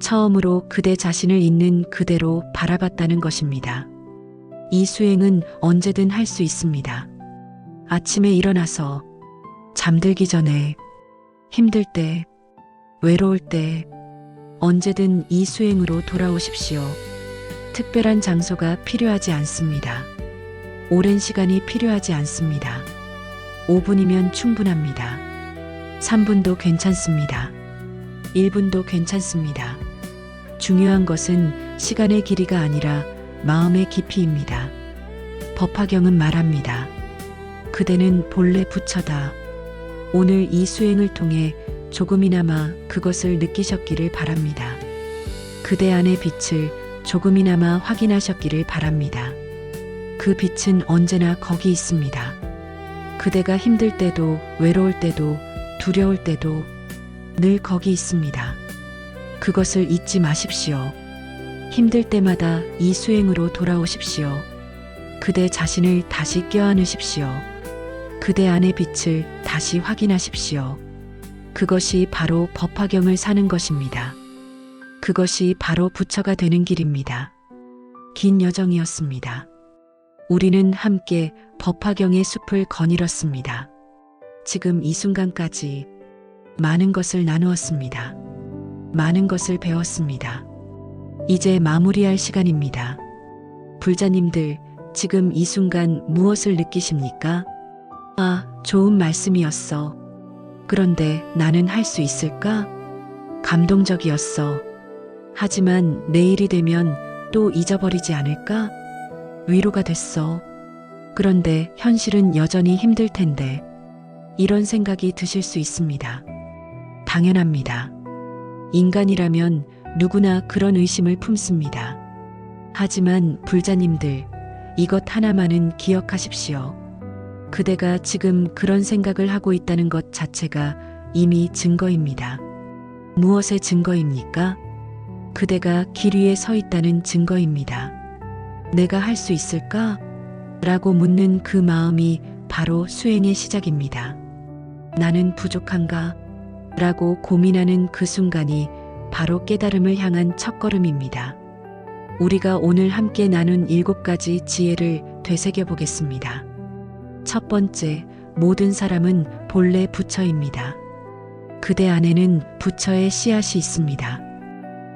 처음으로 그대 자신을 있는 그대로 바라봤다는 것입니다. 이 수행은 언제든 할 수 있습니다. 아침에 일어나서, 잠들기 전에, 힘들 때, 외로울 때, 언제든 이 수행으로 돌아오십시오. 특별한 장소가 필요하지 않습니다. 오랜 시간이 필요하지 않습니다. 5분이면 충분합니다. 3분도 괜찮습니다. 1분도 괜찮습니다. 중요한 것은 시간의 길이가 아니라 마음의 깊이입니다. 법화경은 말합니다. 그대는 본래 부처다. 오늘 이 수행을 통해 조금이나마 그것을 느끼셨기를 바랍니다. 그대 안의 빛을 조금이나마 확인하셨기를 바랍니다. 그 빛은 언제나 거기 있습니다. 그대가 힘들 때도, 외로울 때도, 두려울 때도 늘 거기 있습니다. 그것을 잊지 마십시오. 힘들 때마다 이 수행으로 돌아오십시오. 그대 자신을 다시 껴안으십시오. 그대 안의 빛을 다시 확인하십시오. 그것이 바로 법화경을 사는 것입니다. 그것이 바로 부처가 되는 길입니다. 긴 여정이었습니다. 우리는 함께 법화경의 숲을 거닐었습니다. 지금 이 순간까지 많은 것을 나누었습니다. 많은 것을 배웠습니다. 이제 마무리할 시간입니다. 불자님들, 지금 이 순간 무엇을 느끼십니까? 아, 좋은 말씀이었어. 그런데 나는 할 수 있을까? 감동적이었어. 하지만 내일이 되면 또 잊어버리지 않을까? 위로가 됐어. 그런데 현실은 여전히 힘들 텐데. 이런 생각이 드실 수 있습니다. 당연합니다. 인간이라면 누구나 그런 의심을 품습니다. 하지만 불자님들, 이것 하나만은 기억하십시오. 그대가 지금 그런 생각을 하고 있다는 것 자체가 이미 증거입니다. 무엇의 증거입니까? 그대가 길 위에 서 있다는 증거입니다. 내가 할 수 있을까? 라고 묻는 그 마음이 바로 수행의 시작입니다. 나는 부족한가? 라고 고민하는 그 순간이 바로 깨달음을 향한 첫걸음입니다. 우리가 오늘 함께 나눈 7가지 지혜를 되새겨 보겠습니다. 첫 번째, 모든 사람은 본래 부처입니다. 그대 안에는 부처의 씨앗이 있습니다.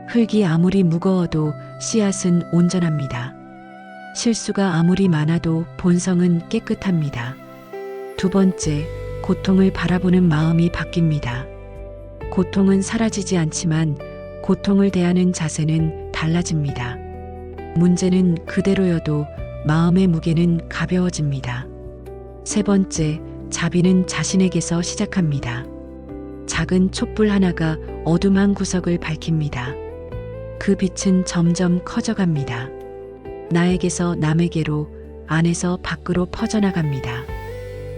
흙이 아무리 무거워도 씨앗은 온전합니다. 실수가 아무리 많아도 본성은 깨끗합니다. 두 번째, 고통을 바라보는 마음이 바뀝니다. 고통은 사라지지 않지만 고통을 대하는 자세는 달라집니다. 문제는 그대로여도 마음의 무게는 가벼워집니다. 세 번째, 자비는 자신에게서 시작합니다. 작은 촛불 하나가 어둠 한 구석을 밝힙니다. 그 빛은 점점 커져갑니다. 나에게서 남에게로, 안에서 밖으로 퍼져나갑니다.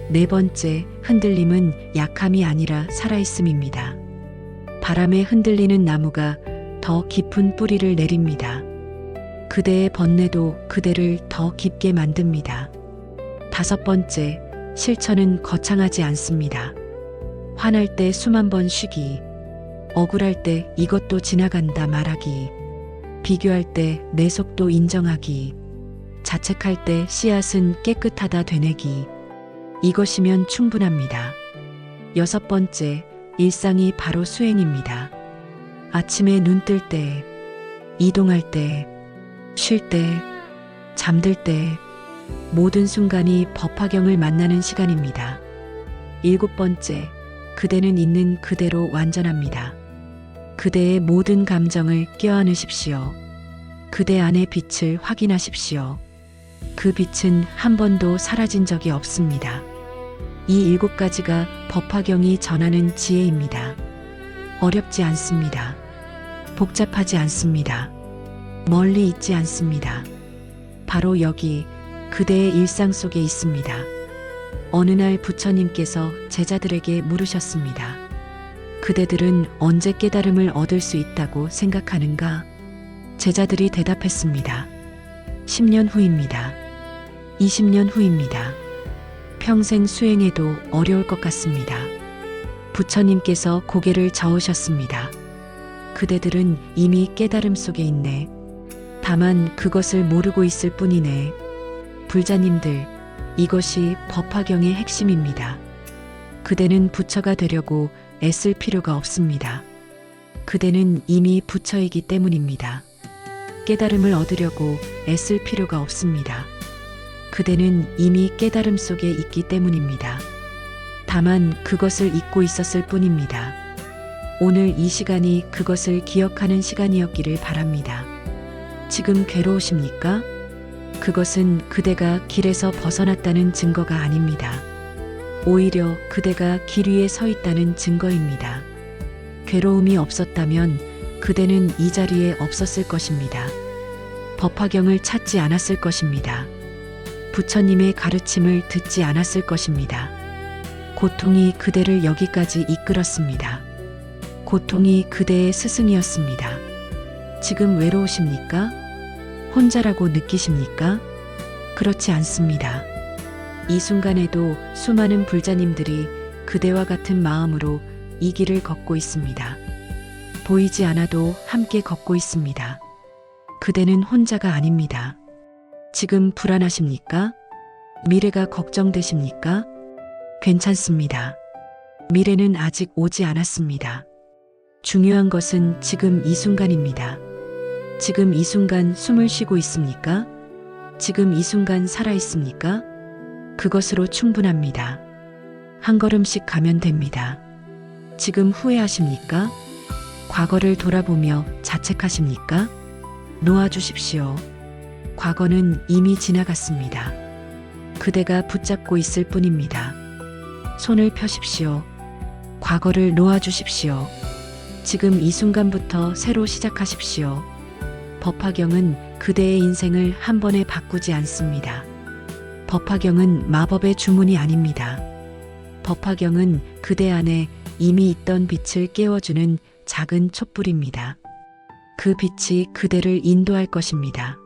네 번째, 흔들림은 약함이 아니라 살아있음입니다. 바람에 흔들리는 나무가 더 깊은 뿌리를 내립니다. 그대의 번뇌도 그대를 더 깊게 만듭니다. 다섯 번째, 실천은 거창하지 않습니다. 화날 때 수만 번 쉬기, 억울할 때 이것도 지나간다 말하기, 비교할 때 내 속도 인정하기, 자책할 때 씨앗은 깨끗하다 되뇌기. 이것이면 충분합니다. 여섯 번째, 일상이 바로 수행입니다. 아침에 눈 뜰 때, 이동할 때, 쉴 때, 잠들 때, 모든 순간이 법화경을 만나는 시간입니다. 일곱 번째, 그대는 있는 그대로 완전합니다. 그대의 모든 감정을 껴안으십시오. 그대 안의 빛을 확인하십시오. 그 빛은 한 번도 사라진 적이 없습니다. 이 7가지가 법화경이 전하는 지혜입니다. 어렵지 않습니다. 복잡하지 않습니다. 멀리 있지 않습니다. 바로 여기 그대의 일상 속에 있습니다. 어느 날 부처님께서 제자들에게 물으셨습니다. 그대들은 언제 깨달음을 얻을 수 있다고 생각하는가? 제자들이 대답했습니다. 10년 후입니다. 20년 후입니다. 평생 수행해도 어려울 것 같습니다. 부처님께서 고개를 저으셨습니다. 그대들은 이미 깨달음 속에 있네. 다만 그것을 모르고 있을 뿐이네. 불자님들, 이것이 법화경의 핵심입니다. 그대는 부처가 되려고 애쓸 필요가 없습니다. 그대는 이미 부처이기 때문입니다. 깨달음을 얻으려고 애쓸 필요가 없습니다. 그대는 이미 깨달음 속에 있기 때문입니다. 다만 그것을 잊고 있었을 뿐입니다. 오늘 이 시간이 그것을 기억하는 시간이었기를 바랍니다. 지금 괴로우십니까? 그것은 그대가 길에서 벗어났다는 증거가 아닙니다. 오히려 그대가 길 위에 서 있다는 증거입니다. 괴로움이 없었다면 그대는 이 자리에 없었을 것입니다. 법화경을 찾지 않았을 것입니다. 부처님의 가르침을 듣지 않았을 것입니다. 고통이 그대를 여기까지 이끌었습니다. 고통이 그대의 스승이었습니다. 지금 외로우십니까? 혼자라고 느끼십니까? 그렇지 않습니다. 이 순간에도 수많은 불자님들이 그대와 같은 마음으로 이 길을 걷고 있습니다. 보이지 않아도 함께 걷고 있습니다. 그대는 혼자가 아닙니다. 지금 불안하십니까? 미래가 걱정되십니까? 괜찮습니다. 미래는 아직 오지 않았습니다. 중요한 것은 지금 이 순간입니다. 지금 이 순간 숨을 쉬고 있습니까? 지금 이 순간 살아 있습니까? 그것으로 충분합니다. 한 걸음씩 가면 됩니다. 지금 후회하십니까? 과거를 돌아보며 자책하십니까? 놓아주십시오. 과거는 이미 지나갔습니다. 그대가 붙잡고 있을 뿐입니다. 손을 펴십시오. 과거를 놓아주십시오. 지금 이 순간부터 새로 시작하십시오. 법화경은 그대의 인생을 한 번에 바꾸지 않습니다. 법화경은 마법의 주문이 아닙니다. 법화경은 그대 안에 이미 있던 빛을 깨워주는 작은 촛불입니다. 그 빛이 그대를 인도할 것입니다.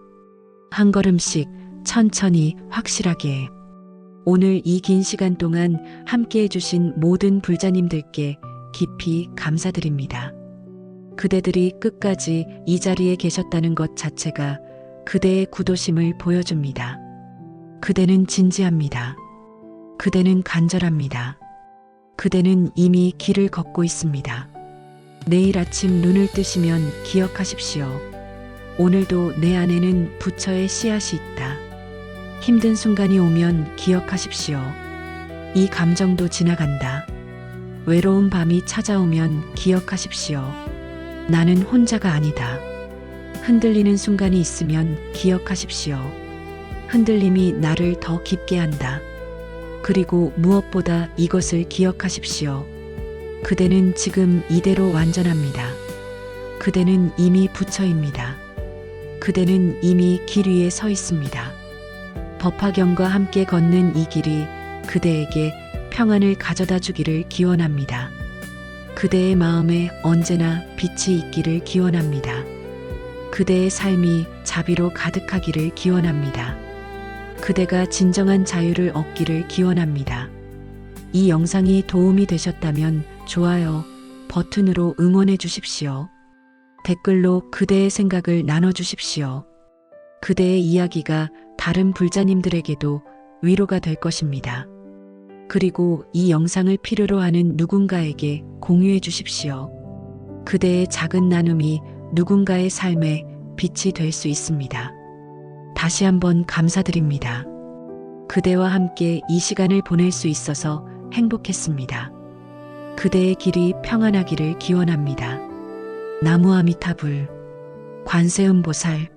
한 걸음씩 천천히 확실하게. 오늘 이 긴 시간 동안 함께 해주신 모든 불자님들께 깊이 감사드립니다. 그대들이 끝까지 이 자리에 계셨다는 것 자체가 그대의 구도심을 보여줍니다. 그대는 진지합니다. 그대는 간절합니다. 그대는 이미 길을 걷고 있습니다. 내일 아침 눈을 뜨시면 기억하십시오. 오늘도 내 안에는 부처의 씨앗이 있다. 힘든 순간이 오면 기억하십시오. 이 감정도 지나간다. 외로운 밤이 찾아오면 기억하십시오. 나는 혼자가 아니다. 흔들리는 순간이 있으면 기억하십시오. 흔들림이 나를 더 깊게 한다. 그리고 무엇보다 이것을 기억하십시오. 그대는 지금 이대로 완전합니다. 그대는 이미 부처입니다. 그대는 이미 길 위에 서 있습니다. 법화경과 함께 걷는 이 길이 그대에게 평안을 가져다 주기를 기원합니다. 그대의 마음에 언제나 빛이 있기를 기원합니다. 그대의 삶이 자비로 가득하기를 기원합니다. 그대가 진정한 자유를 얻기를 기원합니다. 이 영상이 도움이 되셨다면 좋아요 버튼으로 응원해 주십시오. 댓글로 그대의 생각을 나눠주십시오. 그대의 이야기가 다른 불자님들에게도 위로가 될 것입니다. 그리고 이 영상을 필요로 하는 누군가에게 공유해 주십시오. 그대의 작은 나눔이 누군가의 삶에 빛이 될 수 있습니다. 다시 한번 감사드립니다. 그대와 함께 이 시간을 보낼 수 있어서 행복했습니다. 그대의 길이 평안하기를 기원합니다. 나무 아미타불, 관세음보살.